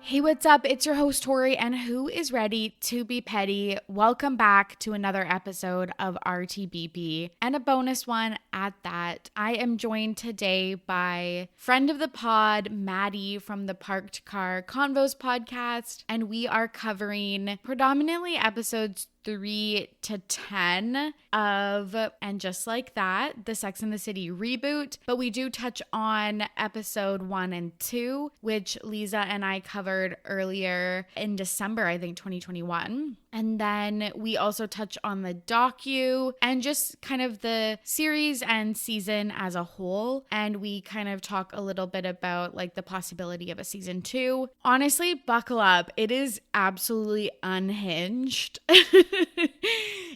Hey, what's up? It's your host, Torry, and who is ready to be petty? Welcome back to another episode of RTBP and a bonus one at that. I am joined today by friend of the pod, Maddy from the Parked Car Convos podcast, and we are covering predominantly episodes 3 to 10 of And Just Like That, the Sex and the City reboot, but we do touch on episode 1 and 2, which Lisa and I covered earlier in December, I think 2021. And then we also touch on the docu and just kind of the series and season as a whole. And we kind of talk a little bit about like the possibility of a season 2. Honestly, buckle up. It is absolutely unhinged.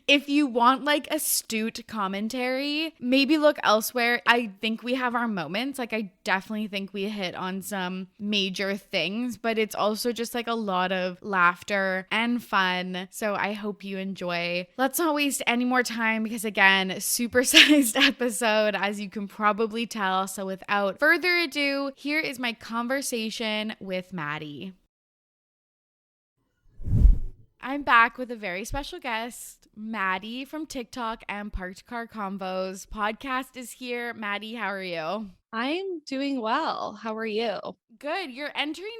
If you want like astute commentary, maybe look elsewhere. I think we have our moments. Like I definitely think we hit on some major things, but it's also just like a lot of laughter and fun. So I hope you enjoy. Let's not waste any more time because again, supersized episode as you can probably tell. So without further ado, here is my conversation with Maddy. I'm back with a very special guest, Maddy from TikTok and Parked Car Convos. Podcast is here. Maddy, how are you? I'm doing well. How are you? Good. You're entering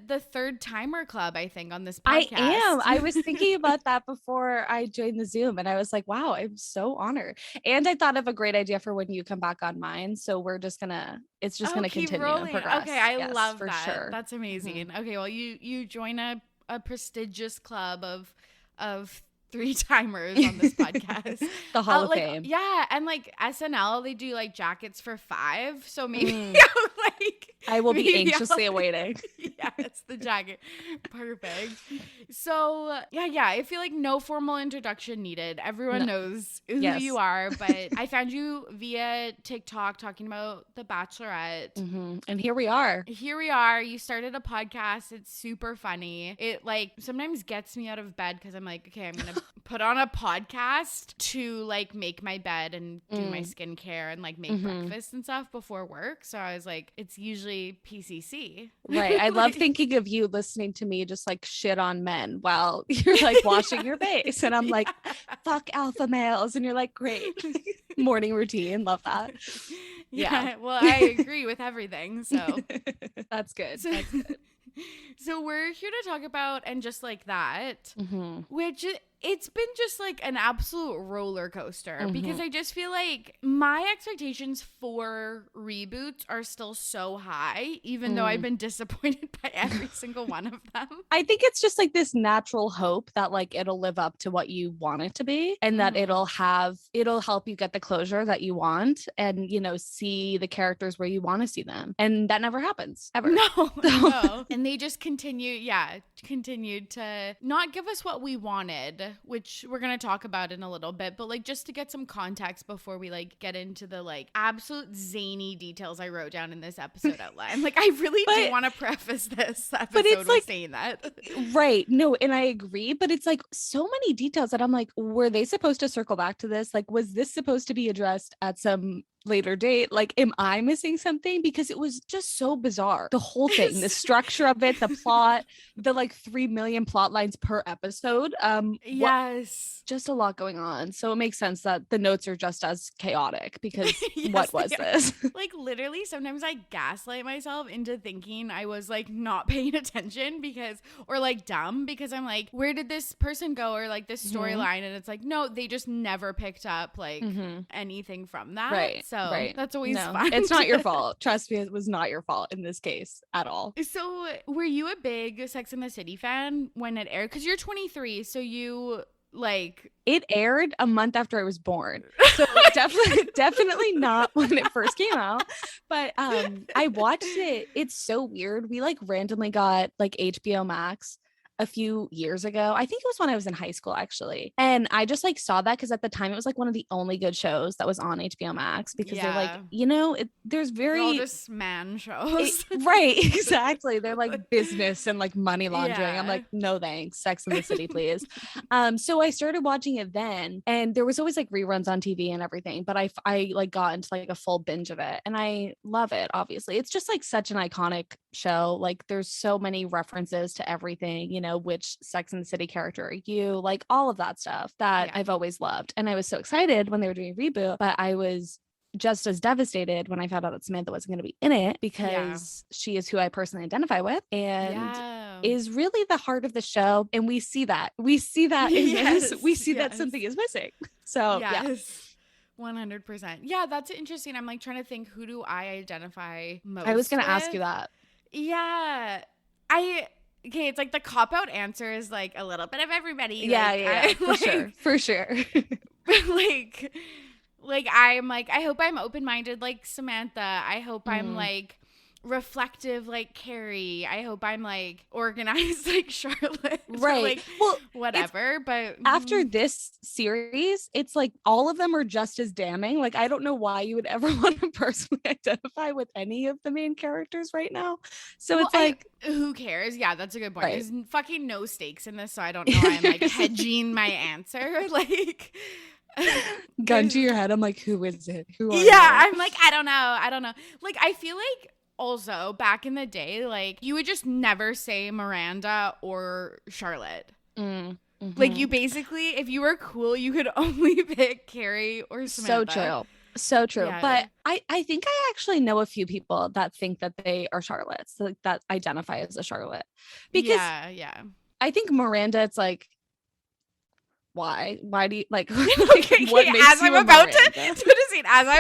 the third timer club, I think, on this podcast. I am. I was thinking about that before I joined the Zoom and I was like, wow, I'm so honored. And I thought of a great idea for when you come back on mine. So we're just it's just gonna continue and progress. Okay, I yes, love for that. sure. That's amazing. Mm-hmm. Okay, well you join a prestigious club of 3 timers on this podcast. The Hall of Fame. Yeah, and like SNL, they do like jackets for 5. So maybe I will be anxiously awaiting. Yes, the jacket. Perfect. So yeah, I feel like no formal introduction needed. Everyone knows who you are, but I found you via TikTok talking about The Bachelorette. Mm-hmm. And here we are. You started a podcast. It's super funny. It like sometimes gets me out of bed because I'm like, okay, I'm gonna put on a podcast to like make my bed and do my skincare and like make breakfast and stuff before work. So I was like, it's usually PCC. Right. I love thinking of you listening to me just like shit on men while you're like washing your face. And I'm like, fuck alpha males. And you're like, great. Morning routine. Love that. Yeah. Well, I agree with everything. So that's good. So we're here to talk about And Just Like That, which it's been just like an absolute roller coaster because I just feel like my expectations for reboots are still so high, even though I've been disappointed by every single one of them. I think it's just like this natural hope that like it'll live up to what you want it to be and that it'll help you get the closure that you want and, you know, see the characters where you want to see them. And that never happens ever. No. And they just continued to not give us what we wanted, which we're going to talk about in a little bit, but like just to get some context before we like get into the like absolute zany details I wrote down in this episode outline. Like I really do want to preface this episode with saying that. Right. No, and I agree, but it's like so many details that I'm like, were they supposed to circle back to this? Like, was this supposed to be addressed at some later date? Like, am I missing something? Because it was just so bizarre. The whole thing, the structure of it, the plot, the like 3 million plot lines per episode. Yes. Just a lot going on. So it makes sense that the notes are just as chaotic because what was this? Like literally sometimes I gaslight myself into thinking I was like not paying attention or like dumb because I'm like, where did this person go? Or like this storyline. And it's like, no, they just never picked up like anything from that. Right. So that's always fun. It's not your fault. Trust me, it was not your fault in this case at all. So were you a big Sex and the City fan when it aired? Because you're 23, so you like it aired a month after I was born, so definitely not when it first came out, but I watched it. It's so weird. We like randomly got like HBO Max a few years ago. I think it was when I was in high school, actually. And I just like saw that because at the time it was like one of the only good shows that was on HBO Max because they're like, you know, there's very all just man shows. Right, exactly. They're like business and like money laundering. Yeah. I'm like, no thanks, Sex and the City, please. So I started watching it then, and there was always like reruns on TV and everything, but I like got into like a full binge of it, and I love it. Obviously, it's just like such an iconic show. Like there's so many references to everything, you know, which Sex and the City character are you, like all of that stuff that I've always loved. And I was so excited when they were doing a reboot, but I was just as devastated when I found out that Samantha wasn't going to be in it, because she is who I personally identify with and is really the heart of the show. And we see that in this. We see that something is missing. So 100%. Yeah, that's interesting. I'm like trying to think, who do I identify most I was going to with? ask you that. Yeah. Okay, it's like the cop-out answer is like a little bit of everybody. Yeah, for sure. I'm like, I hope I'm open-minded like Samantha. I hope I'm like reflective like Carrie. I hope I'm like organized like Charlotte. Right. Like, well, whatever. But after this series, it's like all of them are just as damning. Like I don't know why you would ever want to personally identify with any of the main characters right now. So it's like, who cares? Yeah, that's a good point. Right. There's fucking no stakes in this, so I don't know why I'm like hedging my answer. Like gun to your head. I'm like, who is it? Who are I'm like, I don't know. Like I feel like also back in the day, like you would just never say Miranda or Charlotte. Like you basically, if you were cool, you could only pick Carrie or Samantha. So true. Yeah. But I think I actually know a few people that think that they are Charlottes, like that identify as a Charlotte. Because I think Miranda, it's like, why do you like, what makes as I'm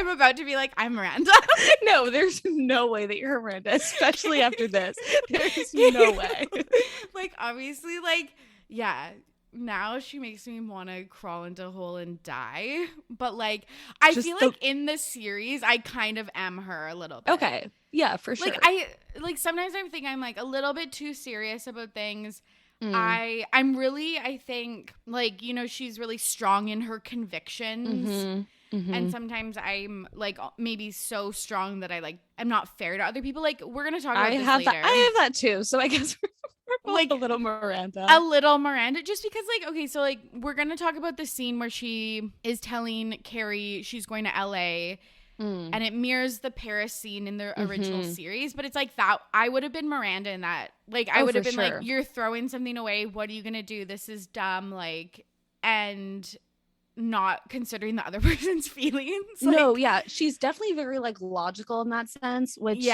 about to be like, I'm Miranda. No, there's no way that you're Miranda, especially after this. There's no way. Like obviously, like now she makes me want to crawl into a hole and die, but like I feel like in this series I kind of am her a little bit. Okay, yeah, for sure. Like sometimes I think I'm like a little bit too serious about things. I think like, you know, she's really strong in her convictions. And sometimes I'm like maybe so strong that I like I'm not fair to other people. Like we're gonna talk about this later. I have that too. So I guess we're like a little Miranda. Just because like, okay, so like we're gonna talk about the scene where she is telling Carrie she's going to LA. And it mirrors the Paris scene in the original series, but it's like that I would have been Miranda in that. Like I would have been like, you're throwing something away. What are you gonna do? This is dumb. Like, and not considering the other person's feelings. Like, no, yeah, she's definitely very like logical in that sense. Which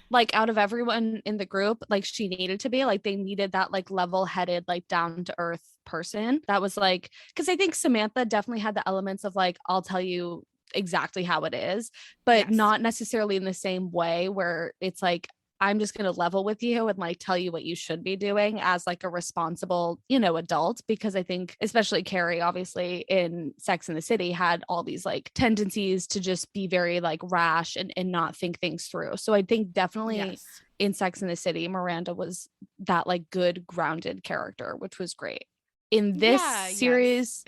like out of everyone in the group, like she needed to be like they needed that like level-headed, like down to earth person. That was like, because I think Samantha definitely had the elements of like, I'll tell you exactly how it is, but not necessarily in the same way where it's like I'm just going to level with you and like tell you what you should be doing as like a responsible, you know, adult. Because I think especially Carrie obviously in Sex and the City had all these like tendencies to just be very like rash and not think things through. So I think definitely in Sex and the City Miranda was that like good grounded character, which was great. In this series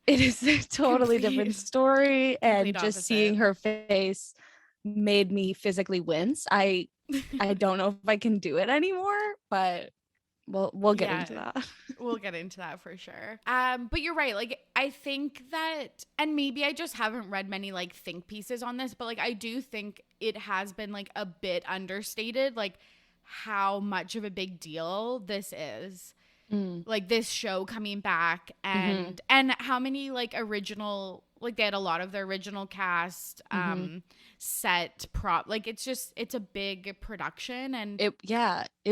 it is a totally different story, and just seeing her face made me physically wince. I don't know if I can do it anymore, but we'll get into that. We'll get into that for sure. But you're right. Like I think that, and maybe I just haven't read many like think pieces on this, but like I do think it has been like a bit understated, like how much of a big deal this is. Like this show coming back and how many like original, like they had a lot of the original cast set prop, like it's a big production. And it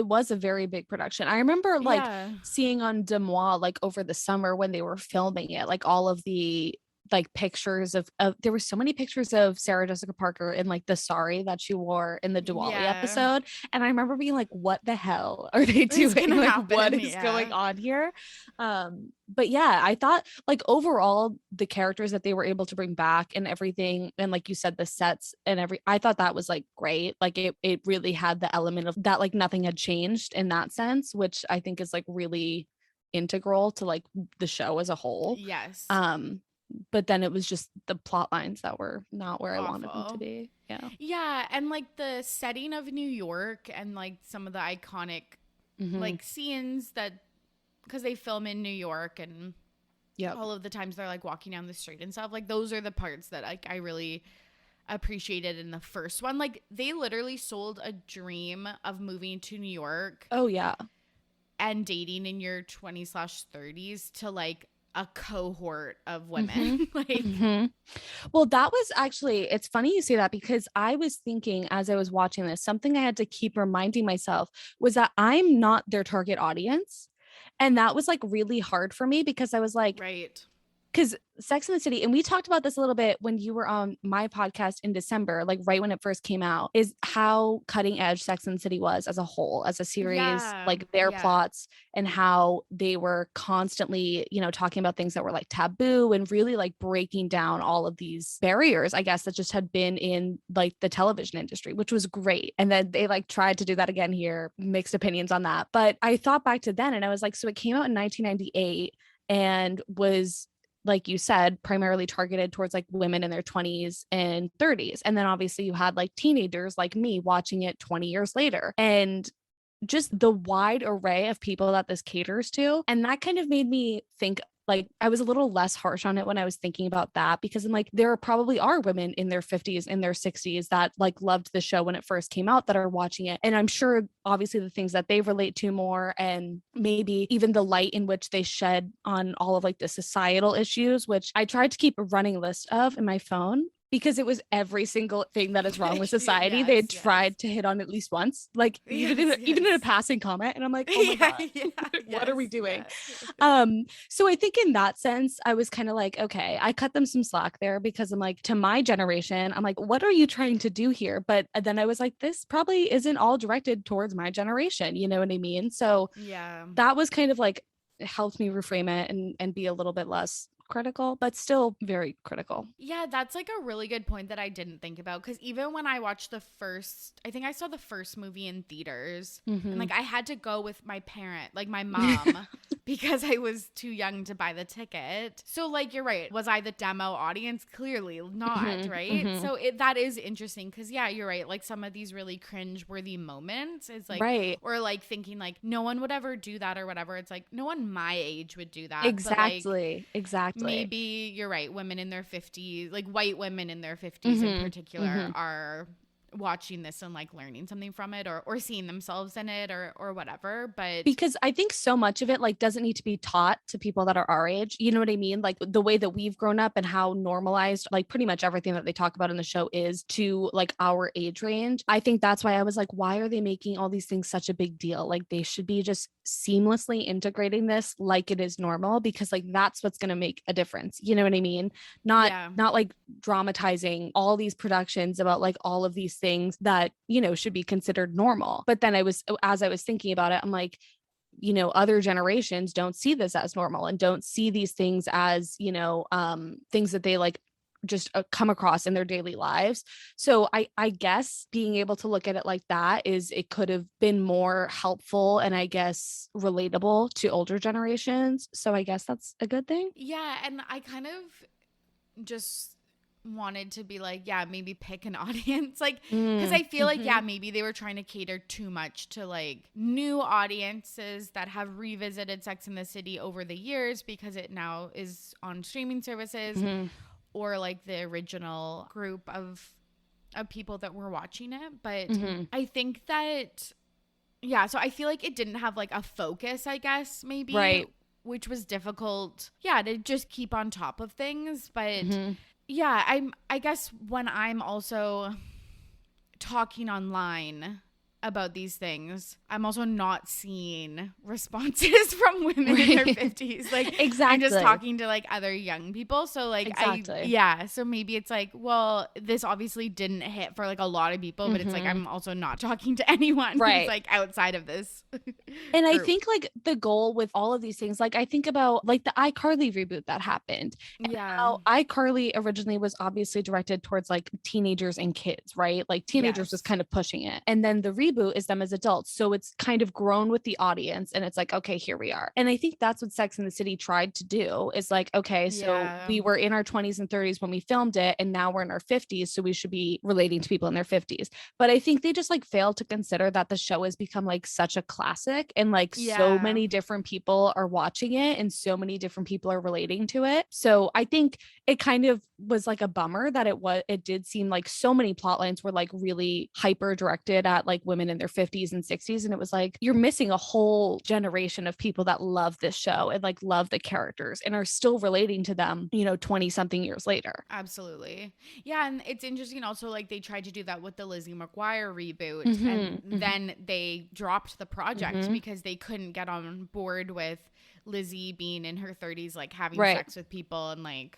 was a very big production. I remember like seeing on Demois like over the summer when they were filming it, like all of the like pictures of there were so many pictures of Sarah Jessica Parker in like the sari that she wore in the Diwali episode, and I remember being like, what the hell are they doing? Like what is going on here? But yeah, I thought like overall the characters that they were able to bring back and everything, and like you said, the sets and I thought that was like great. Like it really had the element of that, like nothing had changed in that sense, which I think is like really integral to like the show as a whole. But then it was just the plot lines that were not where I wanted them to be. Yeah. And like the setting of New York and like some of the iconic like scenes that, because they film in New York and all of the times they're like walking down the street and stuff, like those are the parts that like I really appreciated in the first one. Like they literally sold a dream of moving to New York. Oh yeah. And dating in your 20s/30s to like a cohort of women. Well, that was actually, it's funny you say that, because I was thinking as I was watching this, something I had to keep reminding myself was that I'm not their target audience. And that was like really hard for me, because I was like, right. Because Sex and the City, and we talked about this a little bit when you were on my podcast in December, like right when it first came out, is how cutting edge Sex and the City was as a whole, as a series, like their plots, and how they were constantly, talking about things that were like taboo and really like breaking down all of these barriers, I guess, that just had been in like the television industry, which was great. And then they like tried to do that again here, mixed opinions on that. But I thought back to then and I was like, so it came out in 1998 and was, like you said, primarily targeted towards like women in their 20s and 30s. And then obviously you had like teenagers like me watching it 20 years later. And just the wide array of people that this caters to. And that kind of made me think, like, I was a little less harsh on it when I was thinking about that, because I'm like, there probably are women in their 50s, in their 60s that like loved the show when it first came out, that are watching it. And I'm sure obviously the things that they relate to more, and maybe even the light in which they shed on all of like the societal issues, which I tried to keep a running list of in my phone, because it was every single thing that is wrong with society. Yes, they had tried to hit on at least once, like even in a passing comment. And I'm like, oh my God, what are we doing? So I think in that sense, I was kind of like, okay, I cut them some slack there, because I'm like, to my generation, I'm like, what are you trying to do here? But then I was like, this probably isn't all directed towards my generation. You know what I mean? So that was kind of like, helped me reframe it and be a little bit less critical, but still very critical. Yeah, that's like a really good point that I didn't think about, because even when I watched I think I saw the first movie in theaters, and like I had to go with my parent, like my mom, because I was too young to buy the ticket. So like, you're right. Was I the demo audience? Clearly not, right? So that is interesting, because yeah, you're right. Like some of these really cringe-worthy moments is like, right. Or like thinking like no one would ever do that or whatever. It's like no one my age would do that. Exactly. Like, exactly. Maybe you're right. Women in their 50s, like white women in their 50s in particular, are watching this and like learning something from it, or seeing themselves in it, or whatever. But because I think so much of it like doesn't need to be taught to people that are our age. You know what I mean? Like the way that we've grown up and how normalized like pretty much everything that they talk about in the show is to like our age range. I think that's why I was like, why are they making all these things such a big deal? Like they should be just seamlessly integrating this like it is normal, because like that's what's going to make a difference. You know what I mean? Not like dramatizing all these productions about like all of these things that, should be considered normal. But then as I was thinking about it, I'm like, other generations don't see this as normal and don't see these things as, things that they like just come across in their daily lives. So I guess being able to look at it like that it could have been more helpful and I guess relatable to older generations. So I guess that's a good thing. Yeah. And I kind of just wanted to be like, yeah, maybe pick an audience, like, because I feel like, yeah, maybe they were trying to cater too much to like new audiences that have revisited Sex and the City over the years because it now is on streaming services, or like the original group of people that were watching it. But I think that, yeah, so I feel like it didn't have like a focus, I guess, maybe, right, which was difficult, yeah, to just keep on top of things. But yeah, I guess when I'm also talking online about these things, I'm also not seeing responses from women in their 50s. Like, exactly. I'm just talking to like other young people. So like, exactly. So maybe it's like, well, this obviously didn't hit for like a lot of people, but it's like, I'm also not talking to anyone who's like outside of this. And I think like the goal with all of these things, like I think about like the iCarly reboot that happened. And how iCarly originally was obviously directed towards like teenagers and kids, right? Like teenagers was kind of pushing it. And then the reboot reboot is them as adults. So it's kind of grown with the audience and it's like, okay, here we are. And I think that's what Sex and the City tried to do is like, okay, so we were in our 20s and 30s when we filmed it and now we're in our 50s. So we should be relating to people in their 50s. But I think they just like failed to consider that the show has become like such a classic and like so many different people are watching it and so many different people are relating to it. So I think it kind of was like a bummer that it did seem like so many plot lines were like really hyper directed at like women in their 50s and 60s. And it was like, you're missing a whole generation of people that love this show and like love the characters and are still relating to them, 20 something years later. Absolutely. Yeah. And it's interesting also, like they tried to do that with the Lizzie McGuire reboot and then they dropped the project because they couldn't get on board with Lizzie being in her 30s, like having sex with people and like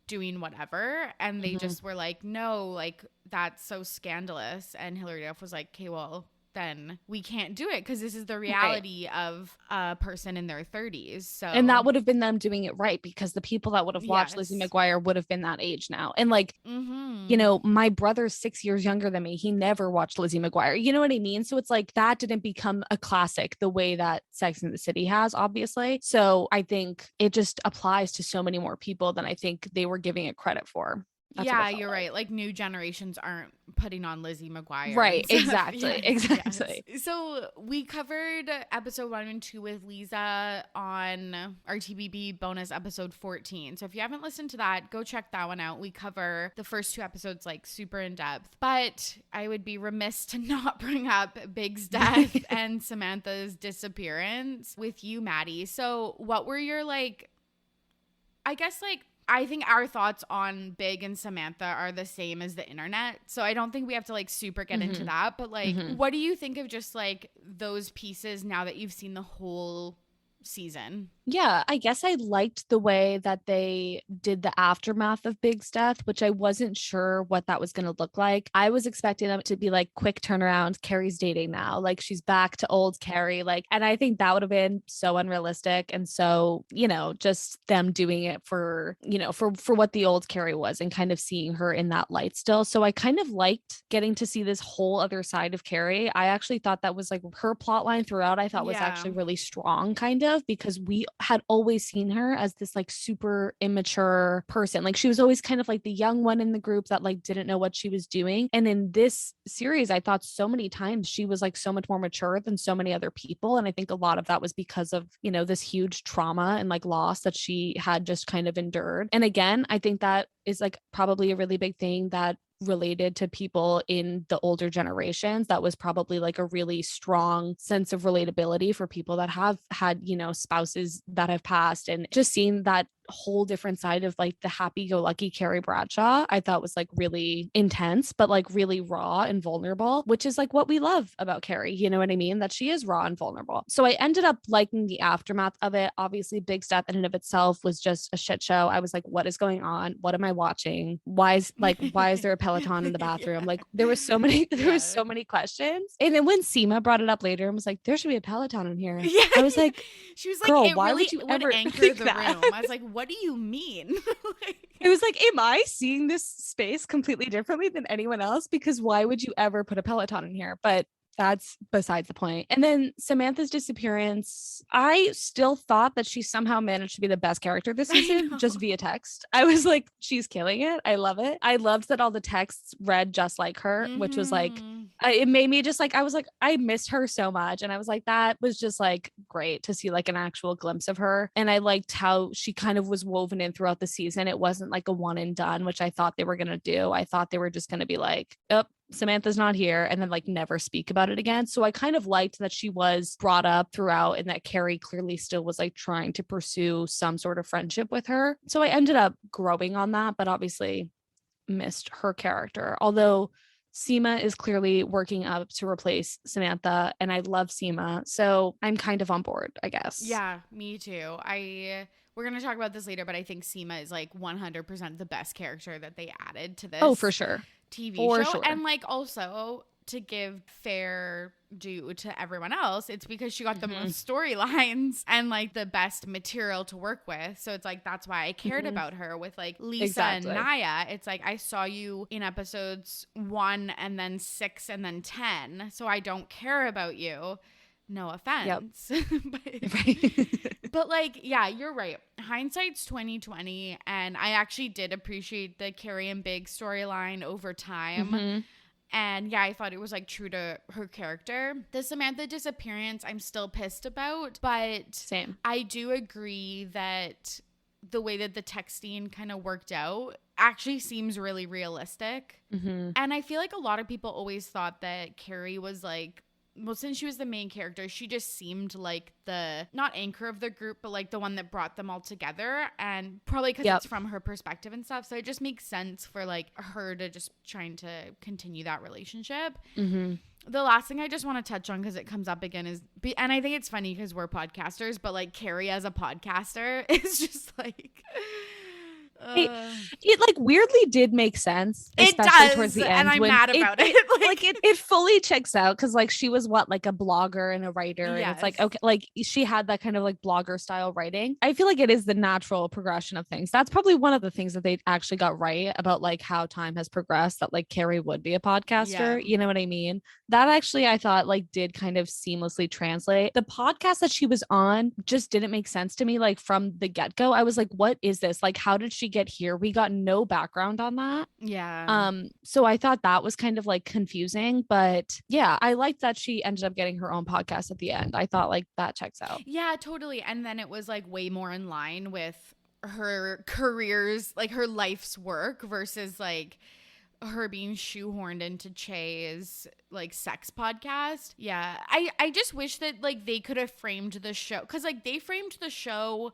doing whatever. And they just were like, no, like that's so scandalous. And Hilary Duff was like, okay, well, then we can't do it because this is the reality of a person in their 30s. So, and that would have been them doing it right because the people that would have watched Lizzie McGuire would have been that age now. And like, my brother's 6 years younger than me. He never watched Lizzie McGuire. You know what I mean? So it's like that didn't become a classic the way that Sex and the City has, obviously. So I think it just applies to so many more people than I think they were giving it credit for. That's you're right. Like new generations aren't putting on Lizzie McGuire. Right. Exactly. Exactly. Yes. So we covered episode 1 and 2 with Lisa on RTBB bonus episode 14. So if you haven't listened to that, go check that one out. We cover the first 2 episodes like super in depth, but I would be remiss to not bring up Big's death and Samantha's disappearance with you, Maddy. So what were your I think our thoughts on Big and Samantha are the same as the internet. So I don't think we have to like super get into that. But like, what do you think of just like those pieces now that you've seen the whole season? Yeah, I guess I liked the way that they did the aftermath of Big's death, which I wasn't sure what that was going to look like. I was expecting them to be like quick turnaround. Carrie's dating now, like she's back to old Carrie, like, and I think that would have been so unrealistic. And so, just them doing it for what the old Carrie was and kind of seeing her in that light still. So I kind of liked getting to see this whole other side of Carrie. I actually thought that was like her plot line throughout. I thought was actually really strong, kind of, because we had always seen her as this like super immature person. Like she was always kind of like the young one in the group that like didn't know what she was doing. And in this series, I thought so many times she was like so much more mature than so many other people. And I think a lot of that was because of, this huge trauma and like loss that she had just kind of endured. And again, I think that is like probably a really big thing that related to people in the older generations. That was probably like a really strong sense of relatability for people that have had, spouses that have passed, and just seeing that whole different side of like the happy-go-lucky Carrie Bradshaw, I thought was like really intense, but like really raw and vulnerable, which is like what we love about Carrie. You know what I mean? That she is raw and vulnerable. So I ended up liking the aftermath of it. Obviously, Big Step in and of itself was just a shit show. I was like, what is going on? What am I watching? Why is there a Peloton in the bathroom? Like there was so many questions. And then when Seema brought it up later and was like, there should be a Peloton in here. I was like, she was like, girl, it why really would you would ever anchor think the that? room? I was like, what do you mean? It was like, am I seeing this space completely differently than anyone else? Because why would you ever put a Peloton in here? But that's besides the point. And then Samantha's disappearance, I still thought that she somehow managed to be the best character this season just via text. I was like, she's killing it. I love it. I loved that all the texts read just like her, which was like, it made me just like, I was like, I missed her so much. And I was like, that was just like great to see like an actual glimpse of her. And I liked how she kind of was woven in throughout the season. It wasn't like a one and done, which I thought they were going to do. I thought they were just going to be like, oh, Samantha's not here, and then like never speak about it again. So I kind of liked that she was brought up throughout and that Carrie clearly still was like trying to pursue some sort of friendship with her. So I ended up growing on that, but obviously missed her character. Although Seema is clearly working up to replace Samantha, and I love Seema. So I'm kind of on board, I guess. Yeah, me too. We're going to talk about this later, but I think Seema is like 100% the best character that they added to this. Oh, for sure. TV show. Sure. And like also to give fair due to everyone else. It's because she got the most storylines and like the best material to work with. So it's like, that's why I cared about her. With like Lisa and Naya, it's like, I saw you in episodes 1 and then 6 and then 10. So I don't care about you. No offense. But like, yeah, you're right. Hindsight's 2020. And I actually did appreciate the Carrie and Big storyline over time. And yeah, I thought it was like true to her character. The Samantha disappearance, I'm still pissed about. But same. I do agree that the way that the texting kind of worked out actually seems really realistic. And I feel like a lot of people always thought that Carrie was like, well, since she was the main character, she just seemed like the, not anchor of the group, but like the one that brought them all together. And probably because it's from her perspective and stuff. So it just makes sense for like her to just trying to continue that relationship. The last thing I just want to touch on, because it comes up again, is, and I think it's funny because we're podcasters, but like Carrie as a podcaster is just like... It like weirdly did make sense, especially it does, towards the end, and I'm mad about it. Like it fully checks out, because like she was like a blogger and a writer, and it's like, okay, like she had that kind of like blogger style writing. I feel like it is the natural progression of things. That's probably one of the things that they actually got right about like how time has progressed, that like Carrie would be a podcaster. You know what I mean? That actually I thought like did kind of seamlessly translate. The podcast that she was on just didn't make sense to me, like from the get-go. I was like, what is this? Like, how did she get here? We got no background on that. So I thought that was kind of like confusing, but yeah, I liked that she ended up getting her own podcast at the end. I thought like that checks out. Yeah, totally. And then it was like way more in line with her careers, like her life's work, versus like her being shoehorned into Che's like sex podcast. Yeah, I just wish that like they could have framed the show, because like they framed the show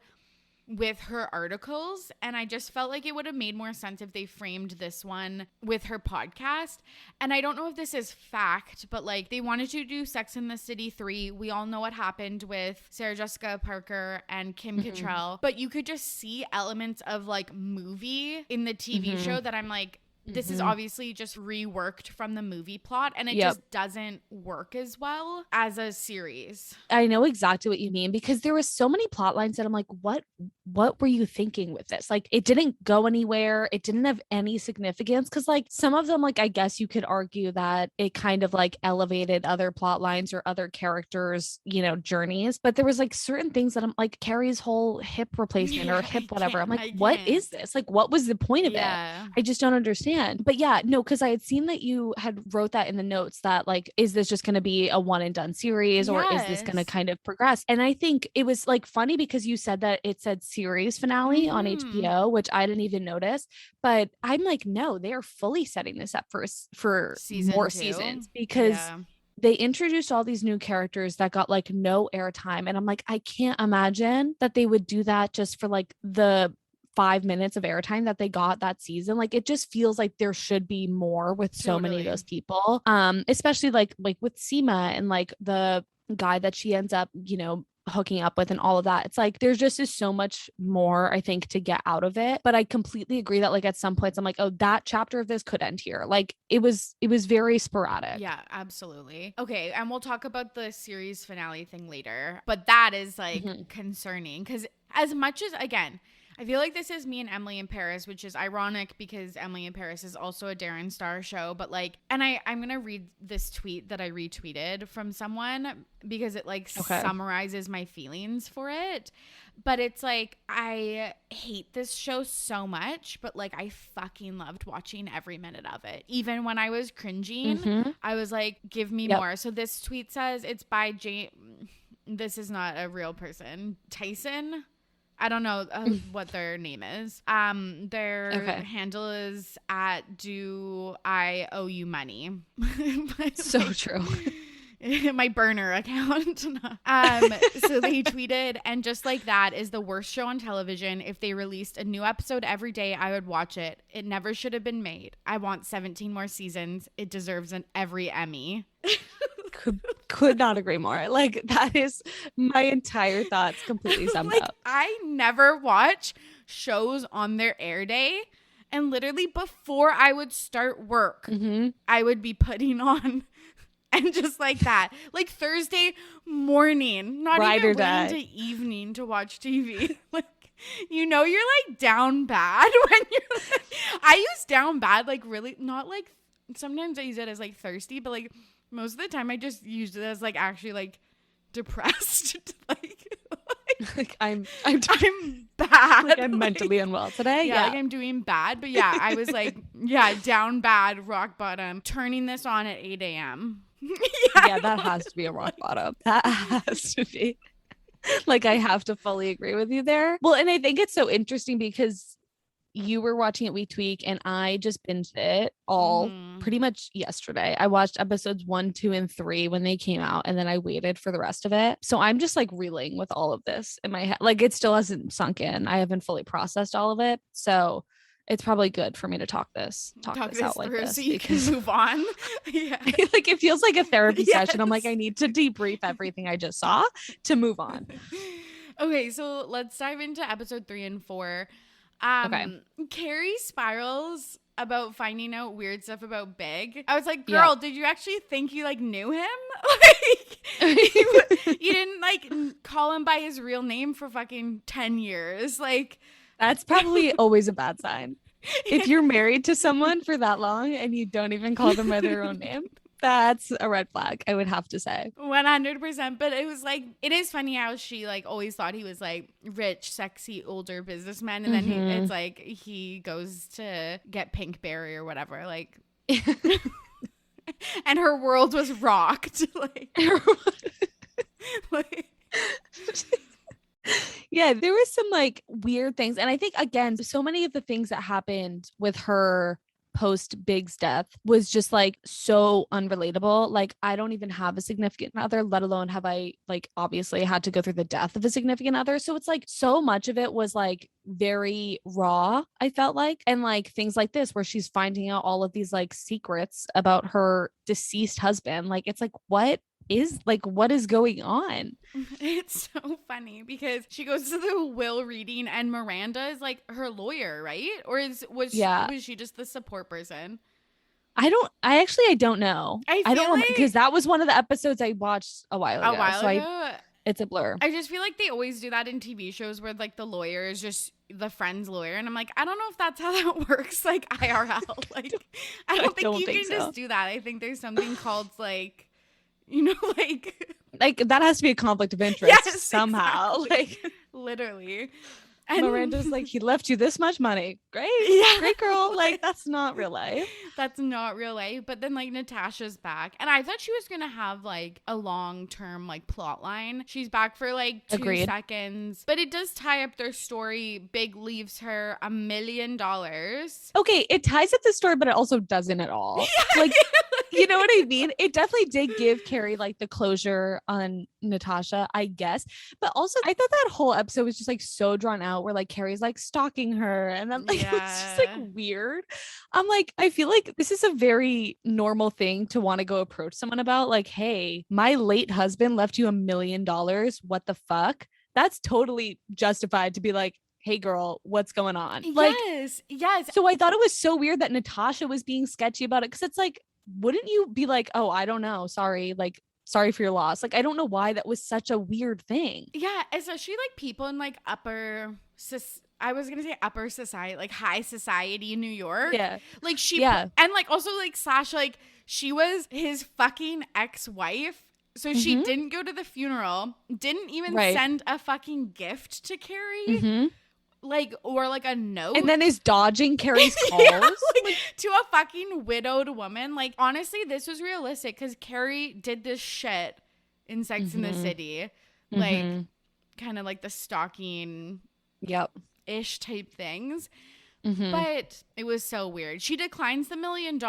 with her articles, and I just felt like it would have made more sense if they framed this one with her podcast. And I don't know if this is fact, but like they wanted to do Sex and the City 3. We all know what happened with Sarah Jessica Parker and Kim Cattrall, but you could just see elements of like movie in the TV show that I'm like, this is obviously just reworked from the movie plot, and it just doesn't work as well as a series. I know exactly what you mean, because there was so many plot lines that I'm like, what were you thinking with this? Like, it didn't go anywhere. It didn't have any significance, because like some of them, like, I guess you could argue that it kind of like elevated other plot lines or other characters, you know, journeys. But there was like certain things that I'm like, Carrie's whole hip replacement or hip whatever. I'm like, what is this? Like, what was the point of it? I just don't understand. But yeah, no, because I had seen that you had wrote that in the notes, that like, is this just going to be a one and done series, or is this going to kind of progress? And I think it was like funny because you said that it said series finale on HBO, which I didn't even notice. But I'm like, no, they are fully setting this up for more seasons, because they introduced all these new characters that got like no airtime. And I'm like, I can't imagine that they would do that just for like the 5 minutes of airtime that they got that season. Like, it just feels like there should be more with so many of those people, especially like with Seema and like the guy that she ends up, you know, hooking up with and all of that. It's like there's just is so much more, I think, to get out of it. But I completely agree that like at some points I'm like, oh, that chapter of this could end here. Like it was very sporadic. Yeah, absolutely. Okay, and we'll talk about the series finale thing later, but that is like concerning, because as much as, again, I feel like this is me and Emily in Paris, which is ironic because Emily in Paris is also a Darren Star show. But like, and I'm going to read this tweet that I retweeted from someone because it like summarizes my feelings for it. But it's like, I hate this show so much, but like I fucking loved watching every minute of it. Even when I was cringing, I was like, give me more. So this tweet says it's by this is not a real person. Tyson. I don't know what their name is. Their handle is at Do I Owe You Money. So true. My burner account. So they tweeted, and just like that is the worst show on television. If they released a new episode every day, I would watch it. It never should have been made. I want 17 more seasons. It deserves every Emmy. Could not agree more. Like, that is my entire thoughts completely summed up. I never watch shows on their air day, and literally before I would start work, I would be putting on And just like that, like Thursday morning, not Ride or even die. waiting to evening to watch TV. Like, you're like down bad when you're like, I use down bad, like really not like, sometimes I use it as like thirsty, but like most of the time I just use it as like actually like depressed. Like I'm bad. like I'm mentally unwell today. Yeah, like I'm doing bad. But yeah, I was like, yeah, down bad, rock bottom, turning this on at 8 a.m. Yeah, that has to be a rock bottom. That has to be. Like, I have to fully agree with you there. Well, and I think it's so interesting because you were watching it week to week and I just binged it all pretty much yesterday. I watched episodes 1, 2, and 3 when they came out, and then I waited for the rest of it. So I'm just like reeling with all of this in my head. Like, it still hasn't sunk in. I haven't fully processed all of it. So it's probably good for me to talk this out like this, so you can move on. Yeah. Like, it feels like a therapy session. I'm like, I need to debrief everything I just saw to move on. Okay, so let's dive into episode 3 and 4. Okay. Carrie spirals about finding out weird stuff about Big. I was like, girl, did you actually think you like knew him? Like, you didn't like call him by his real name for fucking 10 years. Like, that's probably always a bad sign. If you're married to someone for that long and you don't even call them by their own name, that's a red flag, I would have to say. 100%. But it was like, it is funny how she like always thought he was like rich, sexy, older businessman. And then it's like he goes to get Pinkberry or whatever. Like, and her world was rocked. Like yeah, there was some like weird things. And I think, again, so many of the things that happened with her post Big's death was just like so unrelatable. Like, I don't even have a significant other, let alone have I like obviously had to go through the death of a significant other. So it's like so much of it was like very raw, I felt like. And like things like this where she's finding out all of these like secrets about her deceased husband. Like, it's like, what is going on? It's so funny because she goes to the will reading and Miranda is like her lawyer, right? Or was she just the support person? I don't know. I don't remember, because that was one of the episodes I watched a while ago. It's a blur. I just feel like they always do that in TV shows where like the lawyer is just the friend's lawyer, and I'm like, I don't know if that's how that works, like IRL. Like, I don't think you can just do that. I think there's something called like, you know, like that has to be a conflict of interest somehow. Exactly. Like, literally. And Miranda's like, he left you this much money. Great. Great girl. Like, that's not real life. That's not real life. But then like Natasha's back. And I thought she was going to have like a long-term like plot line. She's back for like 2 seconds. But it does tie up their story. Big leaves her $1 million. Okay, it ties up the story, but it also doesn't at all. Like, you know what I mean? It definitely did give Carrie like the closure on Natasha, I guess. But also, I thought that whole episode was just like so drawn out, where like Carrie's like stalking her, and then like it's just like weird. I'm like, I feel like this is a very normal thing to want to go approach someone about. Like, hey, my late husband left you $1 million. What the fuck? That's totally justified to be like, hey girl, what's going on? Like, yes. So I thought it was so weird that Natasha was being sketchy about it, because it's like, wouldn't you be like, oh, I don't know, sorry for your loss? Like, I don't know why that was such a weird thing. Yeah, especially like people in like upper society, like high society in New York. Yeah. Like and like also like Sasha, like she was his fucking ex-wife. So she didn't go to the funeral, didn't even send a fucking gift to Carrie. Like, or like a note, and then is dodging Carrie's calls like, to a fucking widowed woman. Like, honestly, this was realistic because Carrie did this shit in Sex in the City, like kind of like the stalking ish type things. But it was so weird. She declines the $1 million.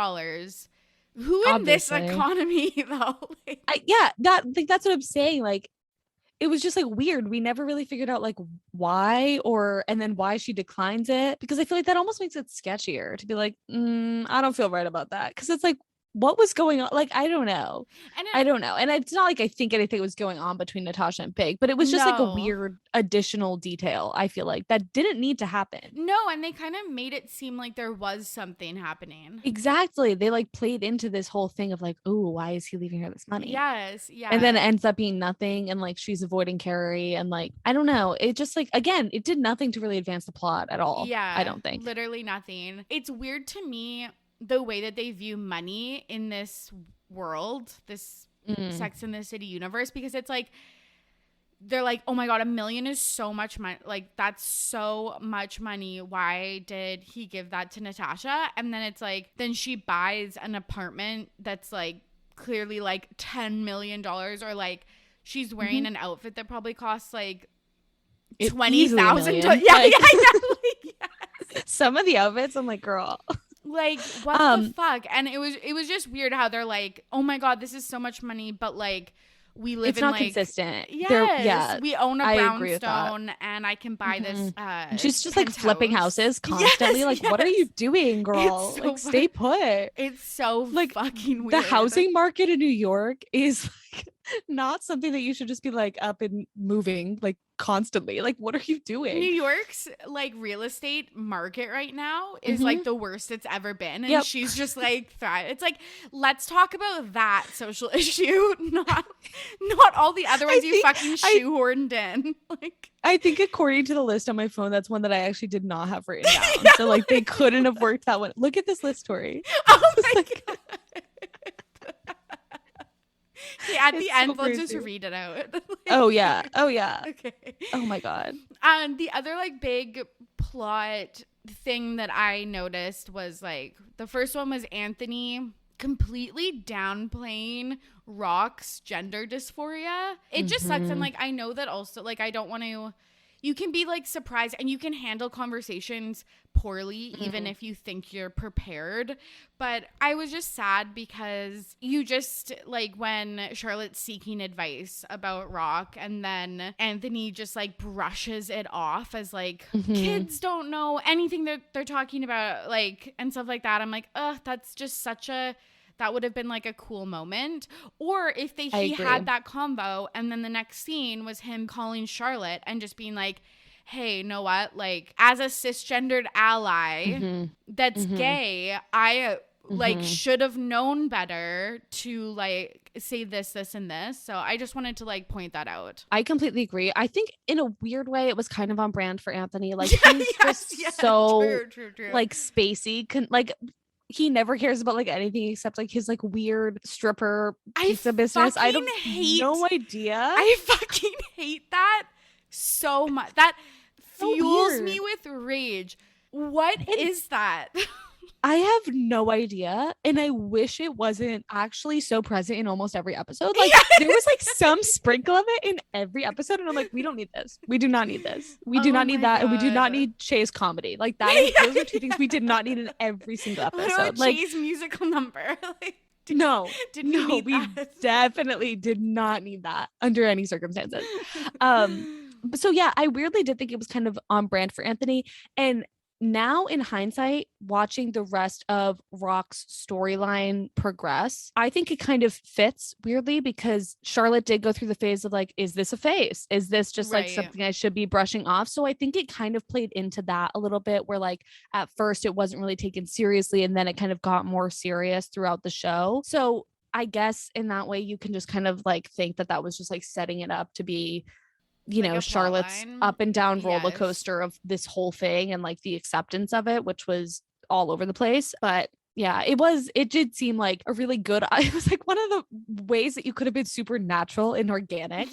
Who in this economy though? Like, that's what I'm saying. Like, it was just like weird. We never really figured out like why, and then why she declines it, because I feel like that almost makes it sketchier to be like, I don't feel right about that. Because it's like, what was going on? Like, I don't know. And I don't know. And it's not like I think anything was going on between Natasha and Big, but it was just like a no. weird additional detail, I feel like, that didn't need to happen. No, and they kind of made it seem like there was something happening. Exactly. They like played into this whole thing of like, oh, why is he leaving her this money? Yes, And then it yeah. ends up being nothing. And like she's avoiding Carrie. And like, I don't know. It just like, again, it did nothing to really advance the plot at all. I Yeah, don't think. literally nothing. It's weird to me the way that they view money in this world, this Sex in the City universe, because it's like they're like, oh my god, $1 million is so much money. Like, that's so much money. Why did he give that to Natasha? And then it's like, then she buys an apartment that's like clearly like $10 million, or like she's wearing an outfit that probably costs like $20,000. Yeah, Like, yeah, yeah. Like, yes. some of the outfits, I'm like, girl. Like, what the fuck? And it was just weird how they're like, oh my god, this is so much money, but like we live It's in not like consistent. yes, we own a I agree with that. brownstone and I can buy this And she's just like flipping houses constantly. Yes, like, yes. what are you doing, girl? So like, stay put. It's so like fucking weird. The housing market in New York is like not something that you should just be like up and moving like constantly. Like, what are you doing? New York's like real estate market right now is like the worst it's ever been, and she's just like it's like, let's talk about that social issue, not all the other ones you fucking shoehorned in. Like, I think according to the list on my phone, that's one that I actually did not have written down. So like they couldn't have worked that one. Look at this list, Torry. Oh my god. Okay, at the end, we'll just read it out. Like, oh yeah. Okay. Oh my god. And the other like big plot thing that I noticed was like the first one was Anthony completely downplaying Rock's gender dysphoria. It just sucks. And like, I know that also, like, I don't want to, you can be like surprised and you can handle conversations poorly even if you think you're prepared. But I was just sad because you just like when Charlotte's seeking advice about Rock and then Anthony just like brushes it off as like kids don't know anything that they're talking about, like, and stuff like that. I'm like, ugh, that's just such a, that would have been like a cool moment. Or if he had that convo and then the next scene was him calling Charlotte and just being like, hey, know what? Like, as a cisgendered ally that's gay, I like should have known better to like say this, and this. So I just wanted to like point that out. I completely agree. I think in a weird way, it was kind of on brand for Anthony. Like he's just so true. like spacey. Like he never cares about like anything except like his like weird stripper pizza business. I don't hate. No idea. I fucking hate that so much. That fuels me with rage. What is that? I have no idea. And I wish it wasn't actually so present in almost every episode. Like there was like some sprinkle of it in every episode. And I'm like, we don't need this. We do not need this. We do not need that. God. And we do not need Shay's comedy. Like that. Those are two things we did not need in every single episode. Like Shay's musical number. Like, we definitely did not need that under any circumstances. So yeah, I weirdly did think it was kind of on brand for Anthony. And now in hindsight, watching the rest of Rock's storyline progress, I think it kind of fits weirdly because Charlotte did go through the phase of like, is this a phase? Is this just like something I should be brushing off? So I think it kind of played into that a little bit where like at first it wasn't really taken seriously and then it kind of got more serious throughout the show. So I guess in that way you can just kind of like think that that was just like setting it up to be, you know, Charlotte's up and down roller coaster of this whole thing and like the acceptance of it, which was all over the place. But yeah, it did seem like a really good, it was like one of the ways that you could have been super natural and organic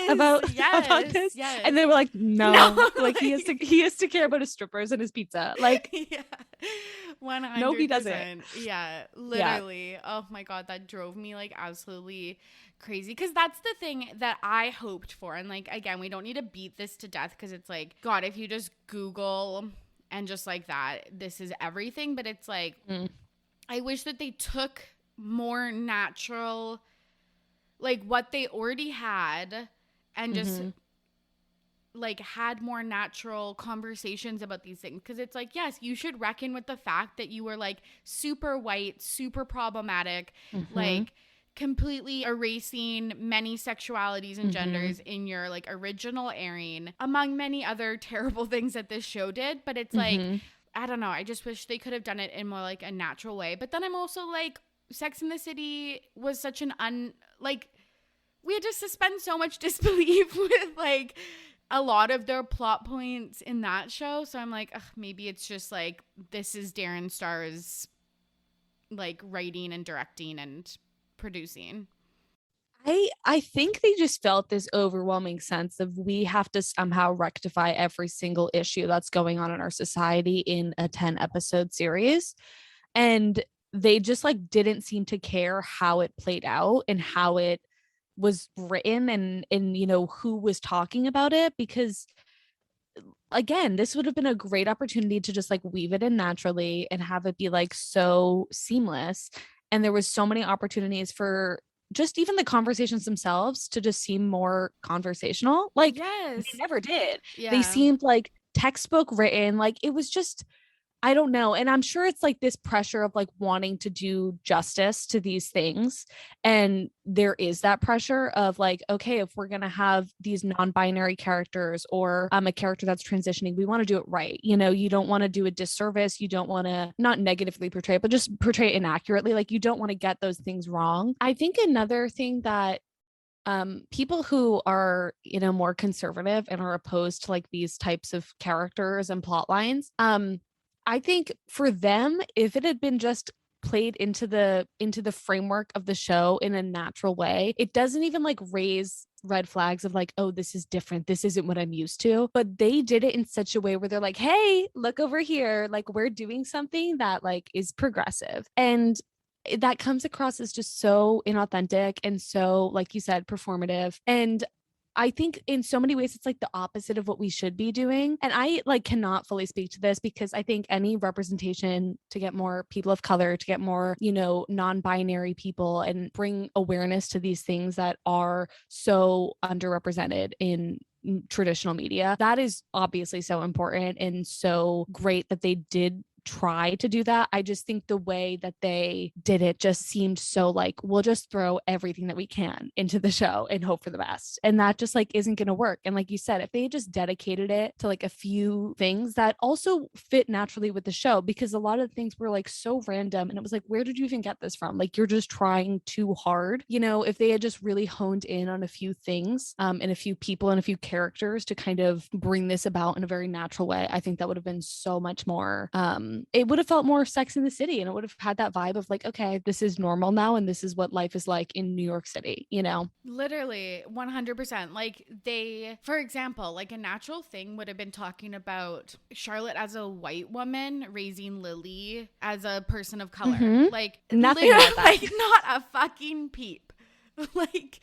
about this. Yes. And they were like, no. Like he has to care about his strippers and his pizza. Like, 100%. No, he doesn't. Yeah, literally. Yeah. Oh my God, that drove me like absolutely crazy, because that's the thing that I hoped for. And like, again, we don't need to beat this to death because it's like, God, if you just Google and just like that, this is everything. But it's like, I wish that they took more natural, like what they already had and just like had more natural conversations about these things, because it's like, yes, you should reckon with the fact that you were like super white, super problematic, like completely erasing many sexualities and genders in your like original airing, among many other terrible things that this show did. But it's like, I don't know, I just wish they could have done it in more like a natural way. But then I'm also like, Sex in the City was such an like, we had to suspend so much disbelief with like a lot of their plot points in that show. So I'm like, ugh, maybe it's just like, this is Darren Star's like writing and directing and producing. I think they just felt this overwhelming sense of, we have to somehow rectify every single issue that's going on in our society in a 10 episode series. And they just like didn't seem to care how it played out and how it was written, and you know, who was talking about it, because again, this would have been a great opportunity to just like weave it in naturally and have it be like so seamless. And there was so many opportunities for just even the conversations themselves to just seem more conversational. Like, yes, they never did. Yeah. They seemed like textbook written. Like, it was just, I don't know. And I'm sure it's like this pressure of like wanting to do justice to these things. And there is that pressure of like, okay, if we're going to have these non-binary characters or a character that's transitioning, we want to do it right. You know, you don't want to do a disservice. You don't want to not negatively portray it, but just portray it inaccurately. Like, you don't want to get those things wrong. I think another thing that people who are, you know, more conservative and are opposed to like these types of characters and plot lines, I think for them, if it had been just played into the framework of the show in a natural way, it doesn't even like raise red flags of like, oh, this is different, this isn't what I'm used to. But they did it in such a way where they're like, hey, look over here, like we're doing something that like is progressive. And that comes across as just so inauthentic and so, like you said, performative. And I think in so many ways, it's like the opposite of what we should be doing. And I like cannot fully speak to this, because I think any representation to get more people of color, to get more, you know, non-binary people and bring awareness to these things that are so underrepresented in traditional media, that is obviously so important and so great that they did try to do that. I just think the way that they did it just seemed so like, we'll just throw everything that we can into the show and hope for the best. And that just like isn't going to work. And like you said, if they just dedicated it to like a few things that also fit naturally with the show, because a lot of the things were like so random and it was like, where did you even get this from? Like, you're just trying too hard. You know, if they had just really honed in on a few things and a few people and a few characters to kind of bring this about in a very natural way, I think that would have been so much more it would have felt more Sex in the City, and it would have had that vibe of like, okay, this is normal now and this is what life is like in New York City, you know? Literally 100%. Like, they, for example, like a natural thing would have been talking about Charlotte as a white woman raising Lily as a person of color. Like, nothing like that. Like, not a fucking peep. Like,